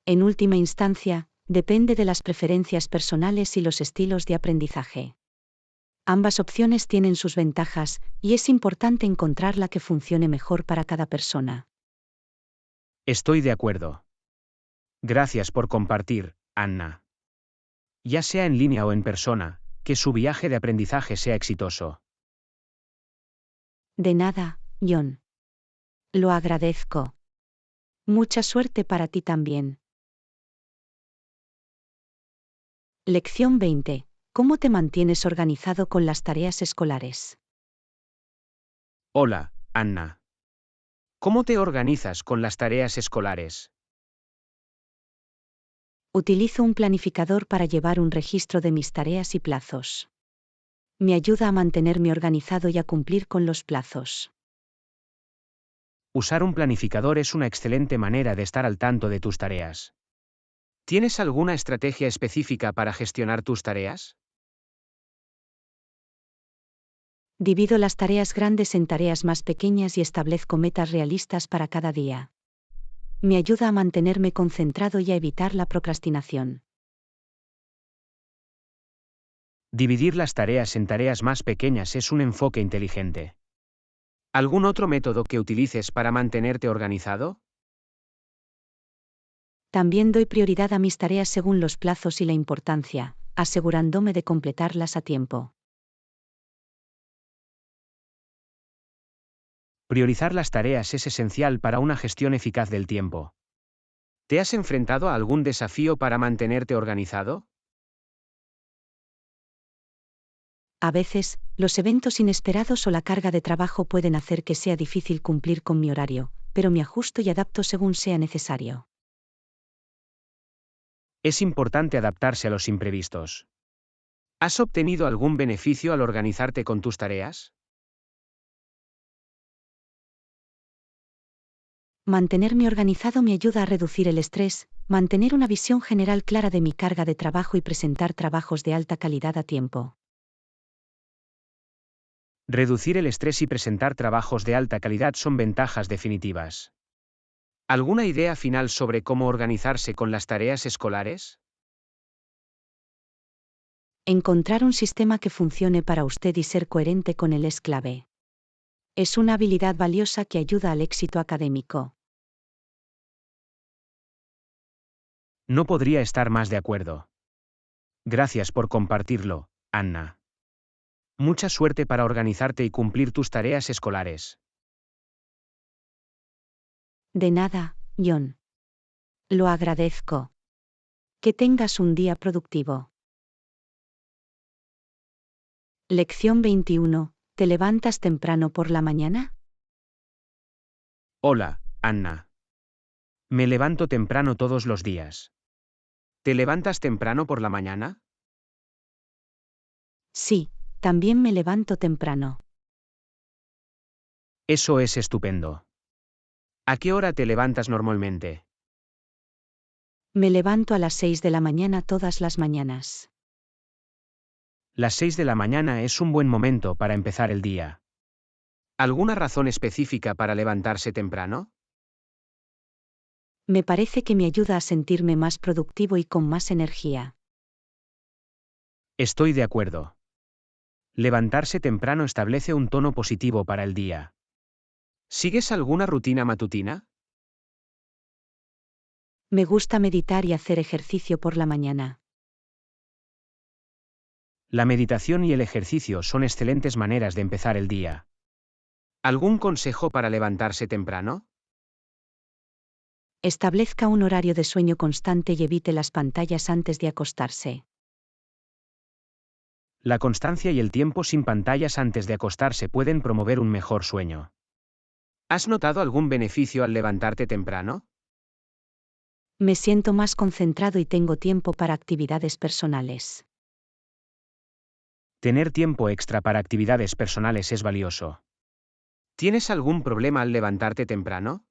En última instancia, depende de las preferencias personales y los estilos de aprendizaje. Ambas opciones tienen sus ventajas, y es importante encontrar la que funcione mejor para cada persona. Estoy de acuerdo. Gracias por compartir, Anna. Ya sea en línea o en persona, que su viaje de aprendizaje sea exitoso. De nada, John. Lo agradezco. Mucha suerte para ti también. Lección 20. ¿Cómo te mantienes organizado con las tareas escolares? Hola, Anna. ¿Cómo te organizas con las tareas escolares? Utilizo un planificador para llevar un registro de mis tareas y plazos. Me ayuda a mantenerme organizado y a cumplir con los plazos. Usar un planificador es una excelente manera de estar al tanto de tus tareas. ¿Tienes alguna estrategia específica para gestionar tus tareas? Divido las tareas grandes en tareas más pequeñas y establezco metas realistas para cada día. Me ayuda a mantenerme concentrado y a evitar la procrastinación. Dividir las tareas en tareas más pequeñas es un enfoque inteligente. ¿Algún otro método que utilices para mantenerte organizado? También doy prioridad a mis tareas según los plazos y la importancia, asegurándome de completarlas a tiempo. Priorizar las tareas es esencial para una gestión eficaz del tiempo. ¿Te has enfrentado a algún desafío para mantenerte organizado? A veces, los eventos inesperados o la carga de trabajo pueden hacer que sea difícil cumplir con mi horario, pero me ajusto y adapto según sea necesario. Es importante adaptarse a los imprevistos. ¿Has obtenido algún beneficio al organizarte con tus tareas? Mantenerme organizado me ayuda a reducir el estrés, mantener una visión general clara de mi carga de trabajo y presentar trabajos de alta calidad a tiempo. Reducir el estrés y presentar trabajos de alta calidad son ventajas definitivas. ¿Alguna idea final sobre cómo organizarse con las tareas escolares? Encontrar un sistema que funcione para usted y ser coherente con él es clave. Es una habilidad valiosa que ayuda al éxito académico. No podría estar más de acuerdo. Gracias por compartirlo, Anna. Mucha suerte para organizarte y cumplir tus tareas escolares. De nada, John. Lo agradezco. Que tengas un día productivo. Lección 21. ¿Te levantas temprano por la mañana? Hola, Anna. Me levanto temprano todos los días. ¿Te levantas temprano por la mañana? Sí, también me levanto temprano. Eso es estupendo. ¿A qué hora te levantas normalmente? Me levanto a las 6 de la mañana todas las mañanas. Las 6 de la mañana es un buen momento para empezar el día. ¿Alguna razón específica para levantarse temprano? Me parece que me ayuda a sentirme más productivo y con más energía. Estoy de acuerdo. Levantarse temprano establece un tono positivo para el día. ¿Sigues alguna rutina matutina? Me gusta meditar y hacer ejercicio por la mañana. La meditación y el ejercicio son excelentes maneras de empezar el día. ¿Algún consejo para levantarse temprano? Establezca un horario de sueño constante y evite las pantallas antes de acostarse. La constancia y el tiempo sin pantallas antes de acostarse pueden promover un mejor sueño. ¿Has notado algún beneficio al levantarte temprano? Me siento más concentrado y tengo tiempo para actividades personales. Tener tiempo extra para actividades personales es valioso. ¿Tienes algún problema al levantarte temprano?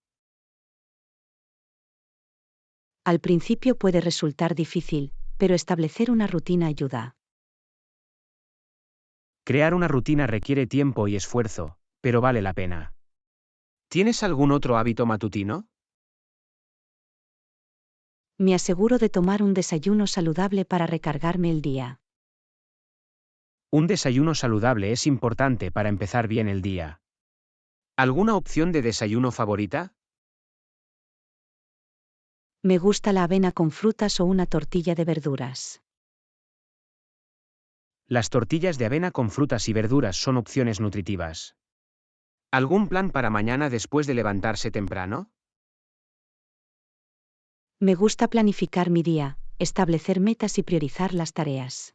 Al principio puede resultar difícil, pero establecer una rutina ayuda. Crear una rutina requiere tiempo y esfuerzo, pero vale la pena. ¿Tienes algún otro hábito matutino? Me aseguro de tomar un desayuno saludable para recargarme el día. Un desayuno saludable es importante para empezar bien el día. ¿Alguna opción de desayuno favorita? Me gusta la avena con frutas o una tortilla de verduras. Las tortillas de avena con frutas y verduras son opciones nutritivas. ¿Algún plan para mañana después de levantarse temprano? Me gusta planificar mi día, establecer metas y priorizar las tareas.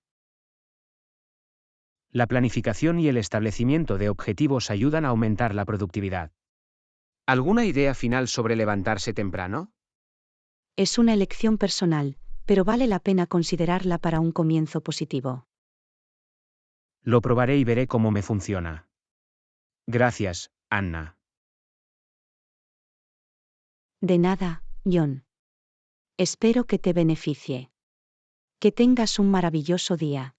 La planificación y el establecimiento de objetivos ayudan a aumentar la productividad. ¿Alguna idea final sobre levantarse temprano? Es una elección personal, pero vale la pena considerarla para un comienzo positivo. Lo probaré y veré cómo me funciona. Gracias, Anna. De nada, John. Espero que te beneficie. Que tengas un maravilloso día.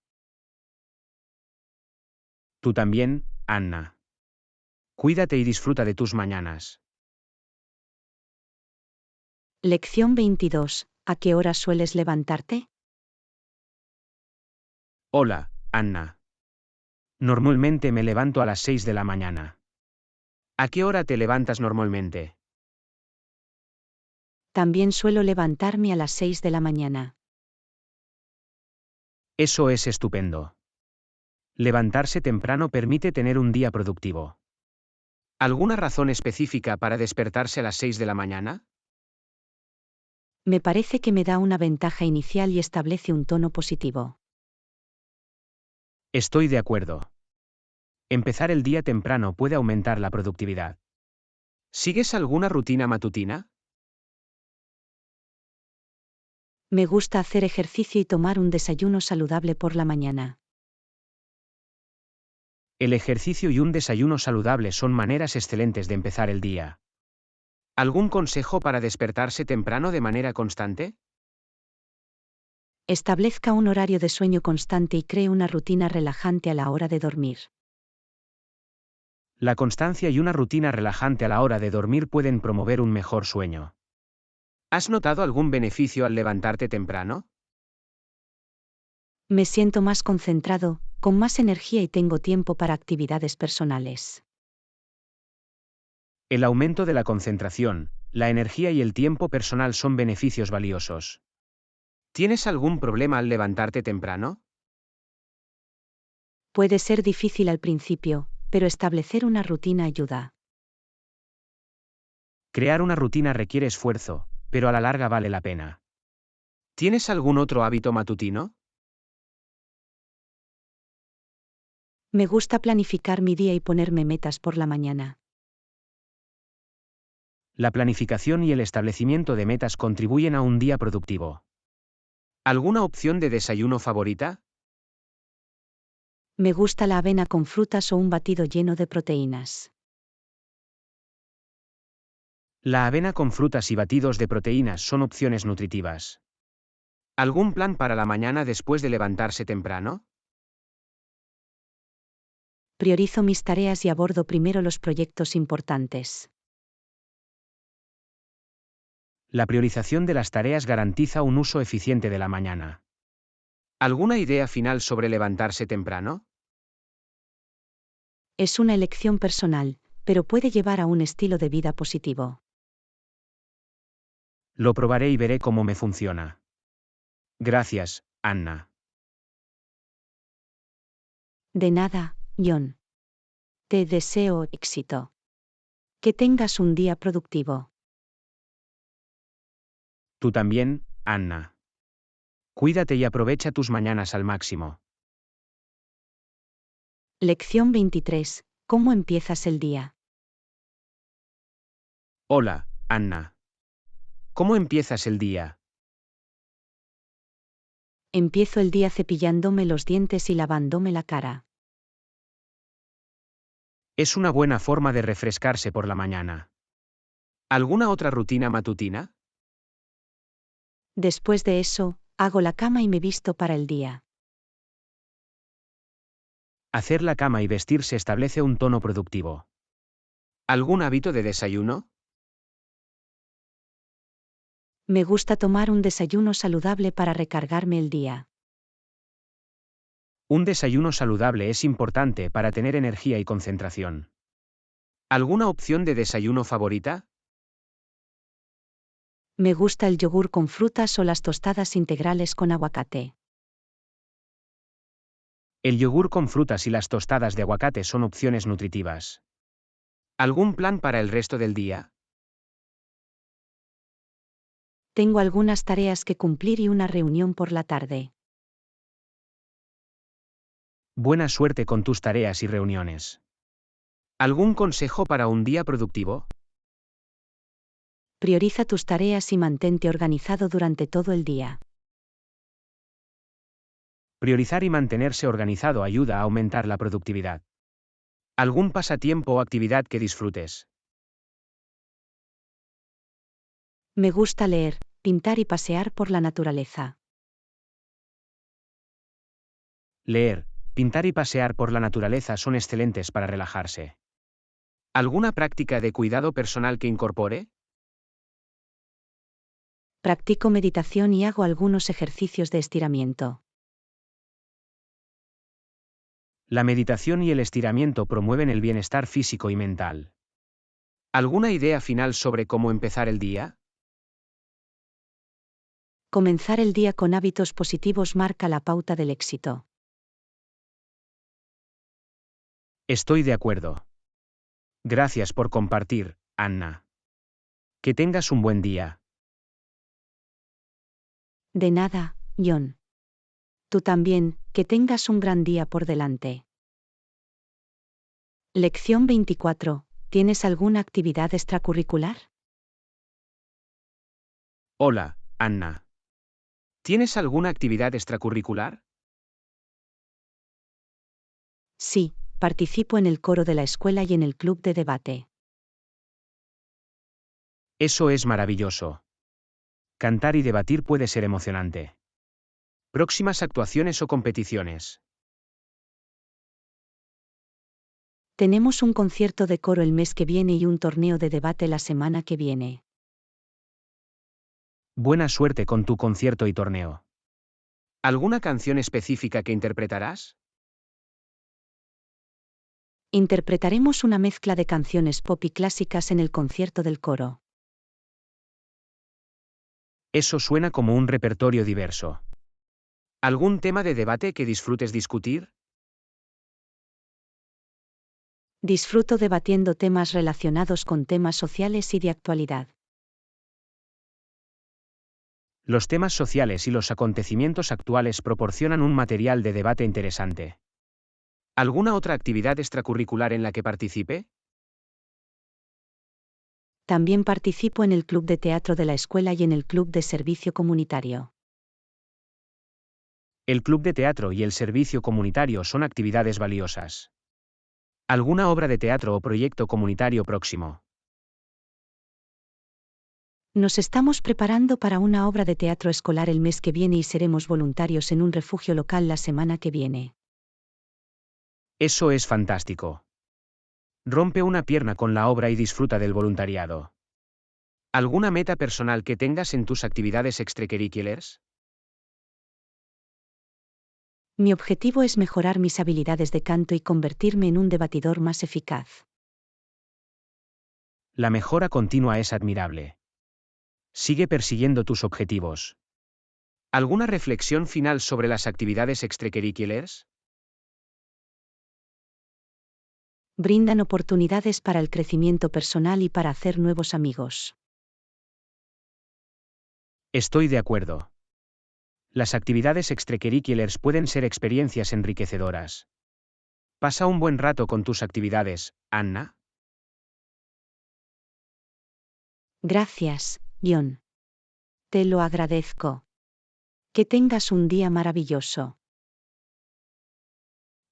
Tú también, Anna. Cuídate y disfruta de tus mañanas. Lección 22. ¿A qué hora sueles levantarte? Hola, Anna. Normalmente me levanto a las 6 de la mañana. ¿A qué hora te levantas normalmente? También suelo levantarme a las 6 de la mañana. Eso es estupendo. Levantarse temprano permite tener un día productivo. ¿Alguna razón específica para despertarse a las 6 de la mañana? Me parece que me da una ventaja inicial y establece un tono positivo. Estoy de acuerdo. Empezar el día temprano puede aumentar la productividad. ¿Sigues alguna rutina matutina? Me gusta hacer ejercicio y tomar un desayuno saludable por la mañana. El ejercicio y un desayuno saludable son maneras excelentes de empezar el día. ¿Algún consejo para despertarse temprano de manera constante? Establezca un horario de sueño constante y cree una rutina relajante a la hora de dormir. La constancia y una rutina relajante a la hora de dormir pueden promover un mejor sueño. ¿Has notado algún beneficio al levantarte temprano? Me siento más concentrado, con más energía y tengo tiempo para actividades personales. El aumento de la concentración, la energía y el tiempo personal son beneficios valiosos. ¿Tienes algún problema al levantarte temprano? Puede ser difícil al principio, pero establecer una rutina ayuda. Crear una rutina requiere esfuerzo, pero a la larga vale la pena. ¿Tienes algún otro hábito matutino? Me gusta planificar mi día y ponerme metas por la mañana. La planificación y el establecimiento de metas contribuyen a un día productivo. ¿Alguna opción de desayuno favorita? Me gusta la avena con frutas o un batido lleno de proteínas. La avena con frutas y batidos de proteínas son opciones nutritivas. ¿Algún plan para la mañana después de levantarse temprano? Priorizo mis tareas y abordo primero los proyectos importantes. La priorización de las tareas garantiza un uso eficiente de la mañana. ¿Alguna idea final sobre levantarse temprano? Es una elección personal, pero puede llevar a un estilo de vida positivo. Lo probaré y veré cómo me funciona. Gracias, Anna. De nada, John. Te deseo éxito. Que tengas un día productivo. Tú también, Anna. Cuídate y aprovecha tus mañanas al máximo. Lección 23. ¿Cómo empiezas el día? Hola, Anna. ¿Cómo empiezas el día? Empiezo el día cepillándome los dientes y lavándome la cara. Es una buena forma de refrescarse por la mañana. ¿Alguna otra rutina matutina? Después de eso, hago la cama y me visto para el día. Hacer la cama y vestirse establece un tono productivo. ¿Algún hábito de desayuno? Me gusta tomar un desayuno saludable para recargarme el día. Un desayuno saludable es importante para tener energía y concentración. ¿Alguna opción de desayuno favorita? Me gusta el yogur con frutas o las tostadas integrales con aguacate. El yogur con frutas y las tostadas de aguacate son opciones nutritivas. ¿Algún plan para el resto del día? Tengo algunas tareas que cumplir y una reunión por la tarde. Buena suerte con tus tareas y reuniones. ¿Algún consejo para un día productivo? Prioriza tus tareas y mantente organizado durante todo el día. Priorizar y mantenerse organizado ayuda a aumentar la productividad. ¿Algún pasatiempo o actividad que disfrutes? Me gusta leer, pintar y pasear por la naturaleza. Leer, pintar y pasear por la naturaleza son excelentes para relajarse. ¿Alguna práctica de cuidado personal que incorpore? Practico meditación y hago algunos ejercicios de estiramiento. La meditación y el estiramiento promueven el bienestar físico y mental. ¿Alguna idea final sobre cómo empezar el día? Comenzar el día con hábitos positivos marca la pauta del éxito. Estoy de acuerdo. Gracias por compartir, Anna. Que tengas un buen día. De nada, John. Tú también, que tengas un gran día por delante. Lección 24. ¿Tienes alguna actividad extracurricular? Hola, Anna. ¿Tienes alguna actividad extracurricular? Sí, participo en el coro de la escuela y en el club de debate. Eso es maravilloso. Cantar y debatir puede ser emocionante. Próximas actuaciones o competiciones. Tenemos un concierto de coro el mes que viene y un torneo de debate la semana que viene. Buena suerte con tu concierto y torneo. ¿Alguna canción específica que interpretarás? Interpretaremos una mezcla de canciones pop y clásicas en el concierto del coro. Eso suena como un repertorio diverso. ¿Algún tema de debate que disfrutes discutir? Disfruto debatiendo temas relacionados con temas sociales y de actualidad. Los temas sociales y los acontecimientos actuales proporcionan un material de debate interesante. ¿Alguna otra actividad extracurricular en la que participe? También participo en el club de teatro de la escuela y en el club de servicio comunitario. El club de teatro y el servicio comunitario son actividades valiosas. ¿Alguna obra de teatro o proyecto comunitario próximo? Nos estamos preparando para una obra de teatro escolar el mes que viene y seremos voluntarios en un refugio local la semana que viene. Eso es fantástico. Rompe una pierna con la obra y disfruta del voluntariado. ¿Alguna meta personal que tengas en tus actividades extracurriculares? Mi objetivo es mejorar mis habilidades de canto y convertirme en un debatidor más eficaz. La mejora continua es admirable. Sigue persiguiendo tus objetivos. ¿Alguna reflexión final sobre las actividades extracurriculares? Brindan oportunidades para el crecimiento personal y para hacer nuevos amigos. Estoy de acuerdo. Las actividades extracurriculares pueden ser experiencias enriquecedoras. Pasa un buen rato con tus actividades, Anna. Gracias, John. Te lo agradezco. Que tengas un día maravilloso.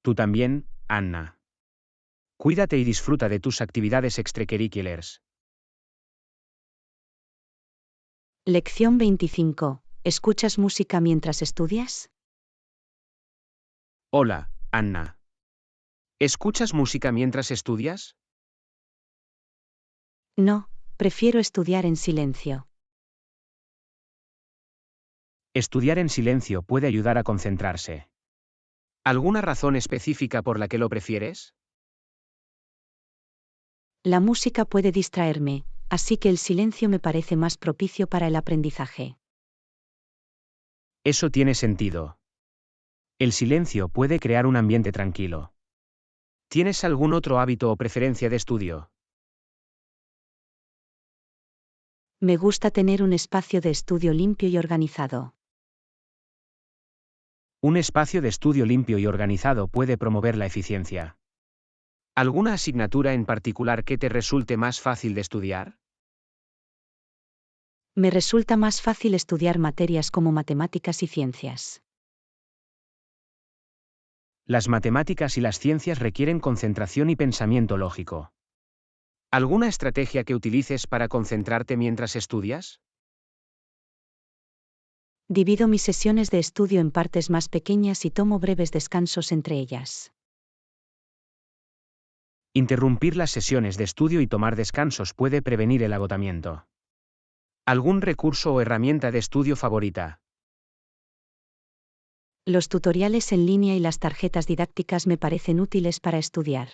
Tú también, Anna. Cuídate y disfruta de tus actividades extracurriculares. Lección 25. ¿Escuchas música mientras estudias? Hola, Anna. ¿Escuchas música mientras estudias? No, prefiero estudiar en silencio. Estudiar en silencio puede ayudar a concentrarse. ¿Alguna razón específica por la que lo prefieres? La música puede distraerme, así que el silencio me parece más propicio para el aprendizaje. Eso tiene sentido. El silencio puede crear un ambiente tranquilo. ¿Tienes algún otro hábito o preferencia de estudio? Me gusta tener un espacio de estudio limpio y organizado. Un espacio de estudio limpio y organizado puede promover la eficiencia. ¿Alguna asignatura en particular que te resulte más fácil de estudiar? Me resulta más fácil estudiar materias como matemáticas y ciencias. Las matemáticas y las ciencias requieren concentración y pensamiento lógico. ¿Alguna estrategia que utilices para concentrarte mientras estudias? Divido mis sesiones de estudio en partes más pequeñas y tomo breves descansos entre ellas. Interrumpir las sesiones de estudio y tomar descansos puede prevenir el agotamiento. ¿Algún recurso o herramienta de estudio favorita? Los tutoriales en línea y las tarjetas didácticas me parecen útiles para estudiar.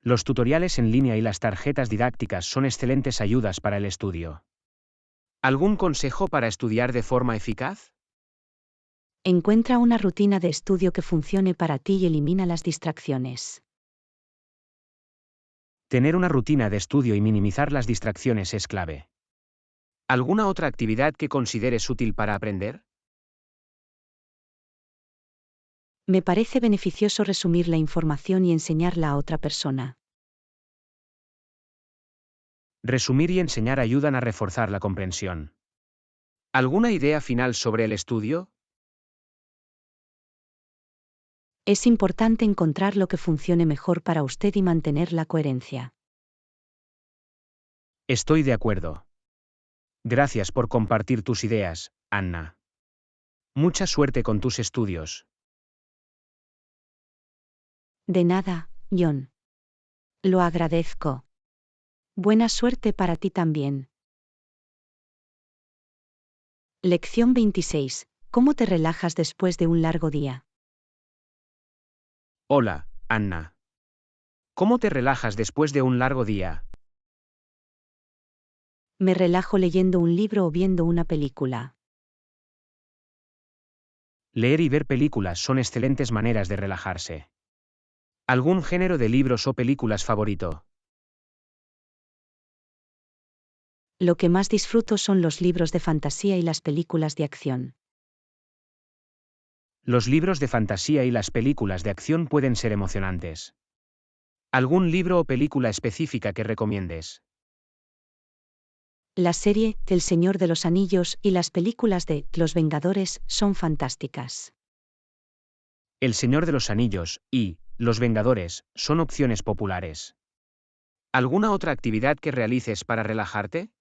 Los tutoriales en línea y las tarjetas didácticas son excelentes ayudas para el estudio. ¿Algún consejo para estudiar de forma eficaz? Encuentra una rutina de estudio que funcione para ti y elimina las distracciones. Tener una rutina de estudio y minimizar las distracciones es clave. ¿Alguna otra actividad que consideres útil para aprender? Me parece beneficioso resumir la información y enseñarla a otra persona. Resumir y enseñar ayudan a reforzar la comprensión. ¿Alguna idea final sobre el estudio? Es importante encontrar lo que funcione mejor para usted y mantener la coherencia. Estoy de acuerdo. Gracias por compartir tus ideas, Anna. Mucha suerte con tus estudios. De nada, John. Lo agradezco. Buena suerte para ti también. Lección 26. ¿Cómo te relajas después de un largo día? Hola, Anna. ¿Cómo te relajas después de un largo día? Me relajo leyendo un libro o viendo una película. Leer y ver películas son excelentes maneras de relajarse. ¿Algún género de libros o películas favorito? Lo que más disfruto son los libros de fantasía y las películas de acción. Los libros de fantasía y las películas de acción pueden ser emocionantes. ¿Algún libro o película específica que recomiendes? La serie El Señor de los Anillos y las películas de Los Vengadores son fantásticas. El Señor de los Anillos y Los Vengadores son opciones populares. ¿Alguna otra actividad que realices para relajarte?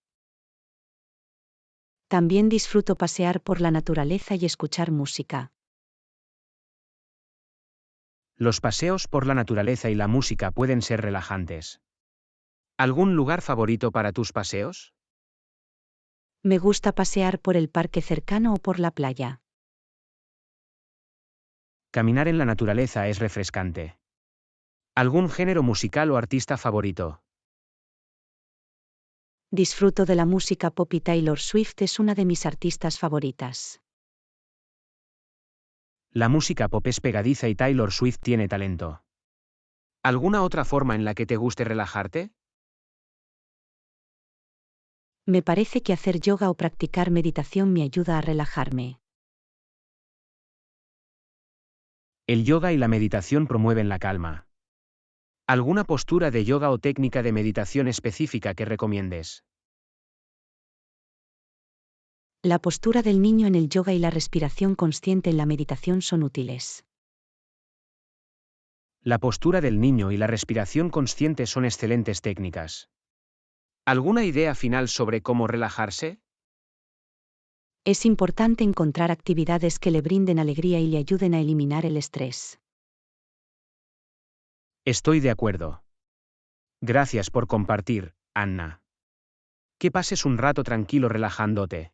También disfruto pasear por la naturaleza y escuchar música. Los paseos por la naturaleza y la música pueden ser relajantes. ¿Algún lugar favorito para tus paseos? Me gusta pasear por el parque cercano o por la playa. Caminar en la naturaleza es refrescante. ¿Algún género musical o artista favorito? Disfruto de la música pop y Taylor Swift es una de mis artistas favoritas. La música pop es pegadiza y Taylor Swift tiene talento. ¿Alguna otra forma en la que te guste relajarte? Me parece que hacer yoga o practicar meditación me ayuda a relajarme. El yoga y la meditación promueven la calma. ¿Alguna postura de yoga o técnica de meditación específica que recomiendes? La postura del niño en el yoga y la respiración consciente en la meditación son útiles. La postura del niño y la respiración consciente son excelentes técnicas. ¿Alguna idea final sobre cómo relajarse? Es importante encontrar actividades que le brinden alegría y le ayuden a eliminar el estrés. Estoy de acuerdo. Gracias por compartir, Anna. Que pases un rato tranquilo relajándote.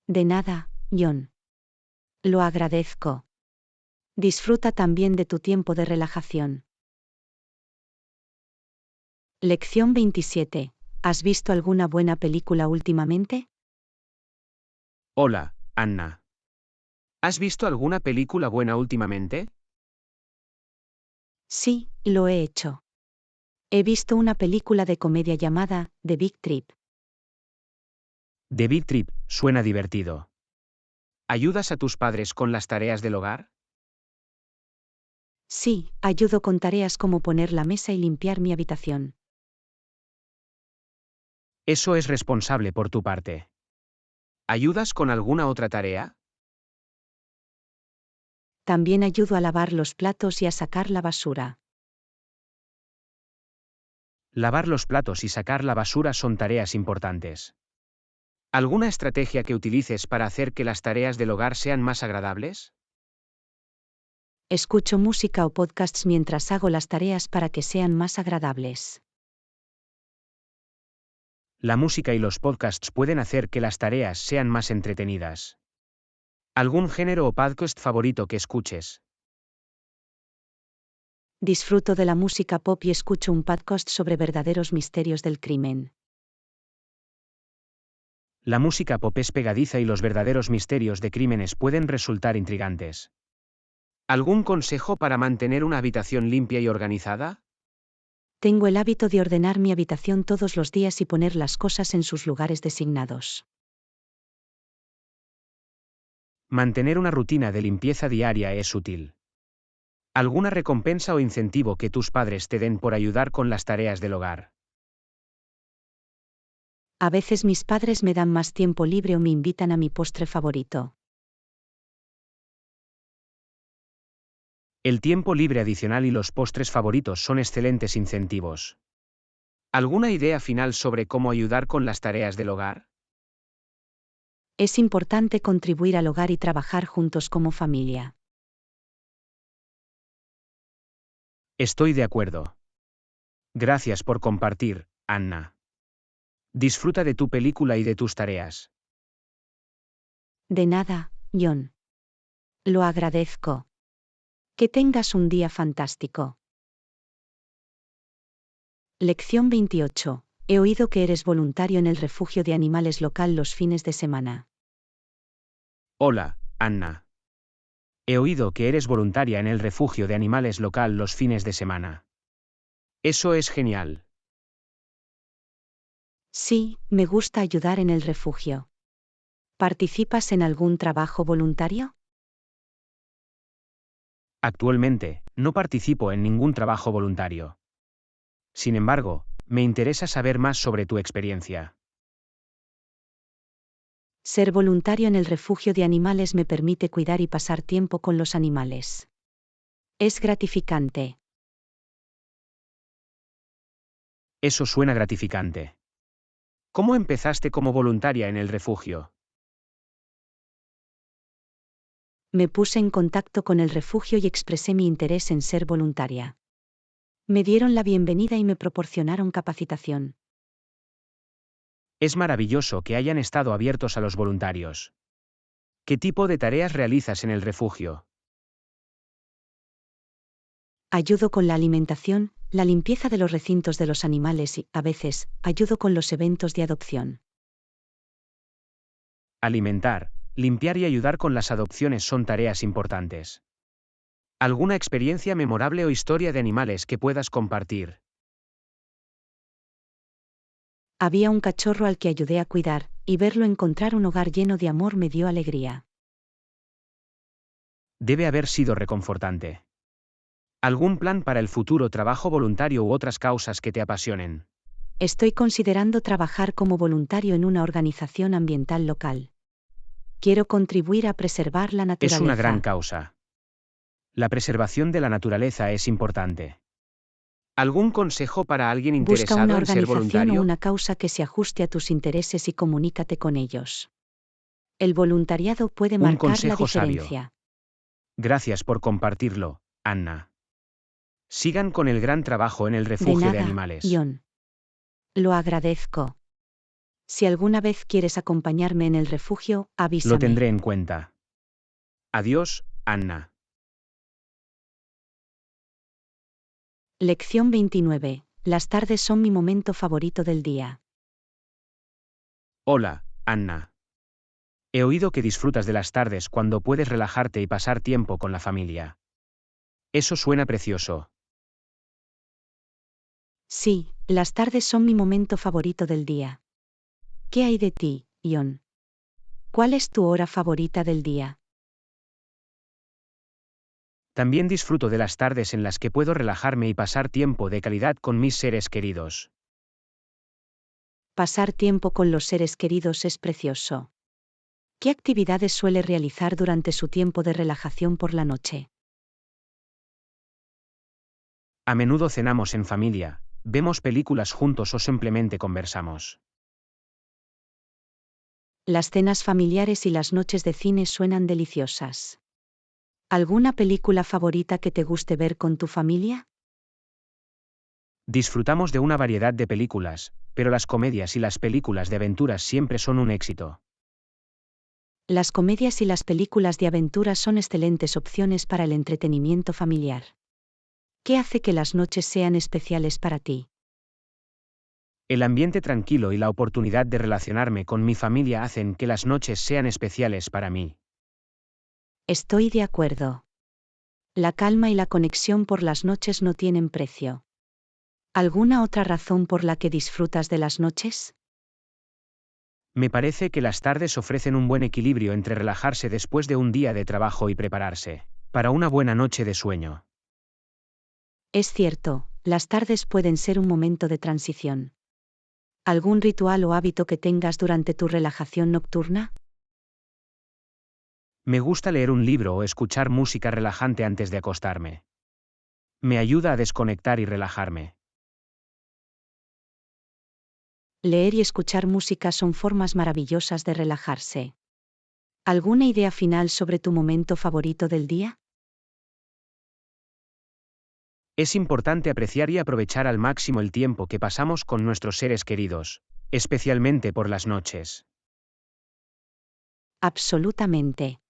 De nada, John. Lo agradezco. Disfruta también de tu tiempo de relajación. Lección 27. ¿Has visto alguna buena película últimamente? Hola, Anna. ¿Has visto alguna película buena últimamente? Sí, lo he hecho. He visto una película de comedia llamada The Big Trip. The Big Trip suena divertido. ¿Ayudas a tus padres con las tareas del hogar? Sí, ayudo con tareas como poner la mesa y limpiar mi habitación. Eso es responsable por tu parte. ¿Ayudas con alguna otra tarea? También ayudo a lavar los platos y a sacar la basura. Lavar los platos y sacar la basura son tareas importantes. ¿Alguna estrategia que utilices para hacer que las tareas del hogar sean más agradables? Escucho música o podcasts mientras hago las tareas para que sean más agradables. La música y los podcasts pueden hacer que las tareas sean más entretenidas. ¿Algún género o podcast favorito que escuches? Disfruto de la música pop y escucho un podcast sobre verdaderos misterios del crimen. La música pop es pegadiza y los verdaderos misterios de crímenes pueden resultar intrigantes. ¿Algún consejo para mantener una habitación limpia y organizada? Tengo el hábito de ordenar mi habitación todos los días y poner las cosas en sus lugares designados. Mantener una rutina de limpieza diaria es útil. ¿Alguna recompensa o incentivo que tus padres te den por ayudar con las tareas del hogar? A veces mis padres me dan más tiempo libre o me invitan a mi postre favorito. El tiempo libre adicional y los postres favoritos son excelentes incentivos. ¿Alguna idea final sobre cómo ayudar con las tareas del hogar? Es importante contribuir al hogar y trabajar juntos como familia. Estoy de acuerdo. Gracias por compartir, Anna. Disfruta de tu película y de tus tareas. De nada, John. Lo agradezco. Que tengas un día fantástico. Lección 28. He oído que eres voluntario en el refugio de animales local los fines de semana. Hola, Anna. He oído que eres voluntaria en el refugio de animales local los fines de semana. Eso es genial. Sí, me gusta ayudar en el refugio. ¿Participas en algún trabajo voluntario? Actualmente, no participo en ningún trabajo voluntario. Sin embargo, me interesa saber más sobre tu experiencia. Ser voluntario en el refugio de animales me permite cuidar y pasar tiempo con los animales. Es gratificante. Eso suena gratificante. ¿Cómo empezaste como voluntaria en el refugio? Me puse en contacto con el refugio y expresé mi interés en ser voluntaria. Me dieron la bienvenida y me proporcionaron capacitación. Es maravilloso que hayan estado abiertos a los voluntarios. ¿Qué tipo de tareas realizas en el refugio? Ayudo con la alimentación, la limpieza de los recintos de los animales y, a veces, ayudo con los eventos de adopción. Alimentar, limpiar y ayudar con las adopciones son tareas importantes. ¿Alguna experiencia memorable o historia de animales que puedas compartir? Había un cachorro al que ayudé a cuidar, y verlo encontrar un hogar lleno de amor me dio alegría. Debe haber sido reconfortante. ¿Algún plan para el futuro trabajo voluntario u otras causas que te apasionen? Estoy considerando trabajar como voluntario en una organización ambiental local. Quiero contribuir a preservar la naturaleza. Es una gran causa. La preservación de la naturaleza es importante. ¿Algún consejo para alguien Busca una interesado en ser organización o voluntario? una causa que se ajuste a tus intereses y comunícate con ellos. El voluntariado puede Un marcar la consejo sabio. diferencia. Gracias por compartirlo, Anna. Sigan con el gran trabajo en el De refugio de nada, animales. John. Lo agradezco. Si alguna vez quieres acompañarme en el refugio, avísame. Lo tendré en cuenta. Adiós, Anna. Lección 29. Las tardes son mi momento favorito del día. Hola, Anna. He oído que disfrutas de las tardes cuando puedes relajarte y pasar tiempo con la familia. Eso suena precioso. Sí, las tardes son mi momento favorito del día. ¿Qué hay de ti, John? ¿Cuál es tu hora favorita del día? También disfruto de las tardes en las que puedo relajarme y pasar tiempo de calidad con mis seres queridos. Pasar tiempo con los seres queridos es precioso. ¿Qué actividades suele realizar durante su tiempo de relajación por la noche? A menudo cenamos en familia, vemos películas juntos o simplemente conversamos. Las cenas familiares y las noches de cine suenan deliciosas. ¿Alguna película favorita que te guste ver con tu familia? Disfrutamos de una variedad de películas, pero las comedias y las películas de aventuras siempre son un éxito. Las comedias y las películas de aventuras son excelentes opciones para el entretenimiento familiar. ¿Qué hace que las noches sean especiales para ti? El ambiente tranquilo y la oportunidad de relacionarme con mi familia hacen que las noches sean especiales para mí. Estoy de acuerdo. La calma y la conexión por las noches no tienen precio. ¿Alguna otra razón por la que disfrutas de las noches? Me parece que las tardes ofrecen un buen equilibrio entre relajarse después de un día de trabajo y prepararse para una buena noche de sueño. Es cierto, las tardes pueden ser un momento de transición. ¿Algún ritual o hábito que tengas durante tu relajación nocturna? Me gusta leer un libro o escuchar música relajante antes de acostarme. Me ayuda a desconectar y relajarme. Leer y escuchar música son formas maravillosas de relajarse. ¿Alguna idea final sobre tu momento favorito del día? Es importante apreciar y aprovechar al máximo el tiempo que pasamos con nuestros seres queridos, especialmente por las noches. Absolutamente.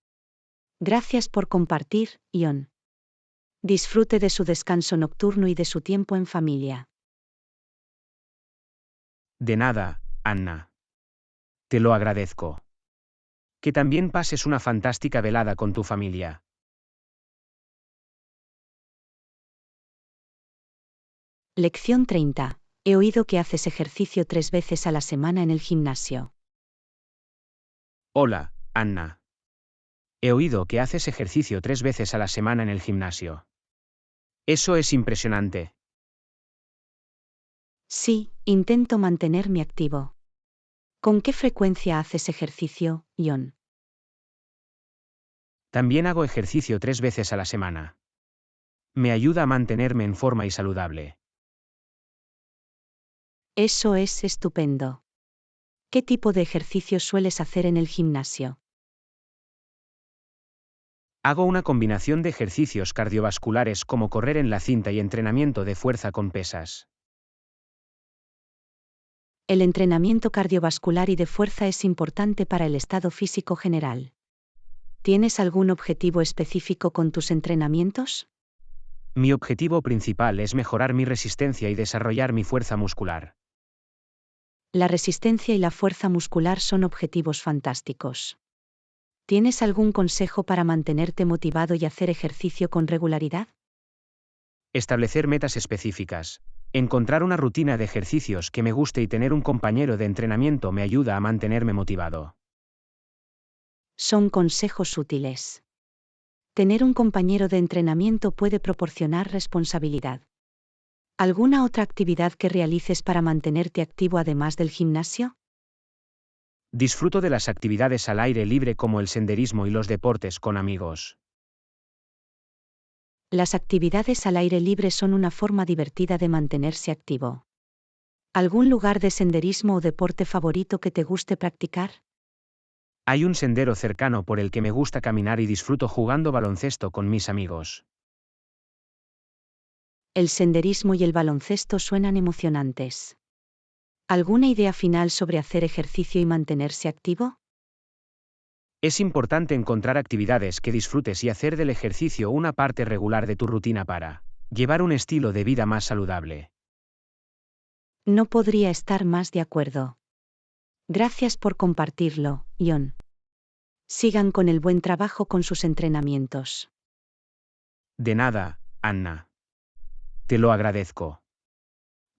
Gracias por compartir, Ion. Disfrute de su descanso nocturno y de su tiempo en familia. De nada, Anna. Te lo agradezco. Que también pases una fantástica velada con tu familia. Lección 30. He oído que haces ejercicio 3 veces a la semana en el gimnasio. Hola, Anna. He oído que haces ejercicio 3 veces a la semana en el gimnasio. Eso es impresionante. Sí, intento mantenerme activo. ¿Con qué frecuencia haces ejercicio, Ion? También hago ejercicio 3 veces a la semana. Me ayuda a mantenerme en forma y saludable. Eso es estupendo. ¿Qué tipo de ejercicio sueles hacer en el gimnasio? Hago una combinación de ejercicios cardiovasculares como correr en la cinta y entrenamiento de fuerza con pesas. El entrenamiento cardiovascular y de fuerza es importante para el estado físico general. ¿Tienes algún objetivo específico con tus entrenamientos? Mi objetivo principal es mejorar mi resistencia y desarrollar mi fuerza muscular. La resistencia y la fuerza muscular son objetivos fantásticos. ¿Tienes algún consejo para mantenerte motivado y hacer ejercicio con regularidad? Establecer metas específicas. Encontrar una rutina de ejercicios que me guste y tener un compañero de entrenamiento me ayuda a mantenerme motivado. Son consejos útiles. Tener un compañero de entrenamiento puede proporcionar responsabilidad. ¿Alguna otra actividad que realices para mantenerte activo además del gimnasio? Disfruto de las actividades al aire libre como el senderismo y los deportes con amigos. Las actividades al aire libre son una forma divertida de mantenerse activo. ¿Algún lugar de senderismo o deporte favorito que te guste practicar? Hay un sendero cercano por el que me gusta caminar y disfruto jugando baloncesto con mis amigos. El senderismo y el baloncesto suenan emocionantes. ¿Alguna idea final sobre hacer ejercicio y mantenerse activo? Es importante encontrar actividades que disfrutes y hacer del ejercicio una parte regular de tu rutina para llevar un estilo de vida más saludable. No podría estar más de acuerdo. Gracias por compartirlo, Ion. Sigan con el buen trabajo con sus entrenamientos. De nada, Anna. Te lo agradezco.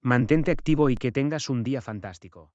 Mantente activo y que tengas un día fantástico.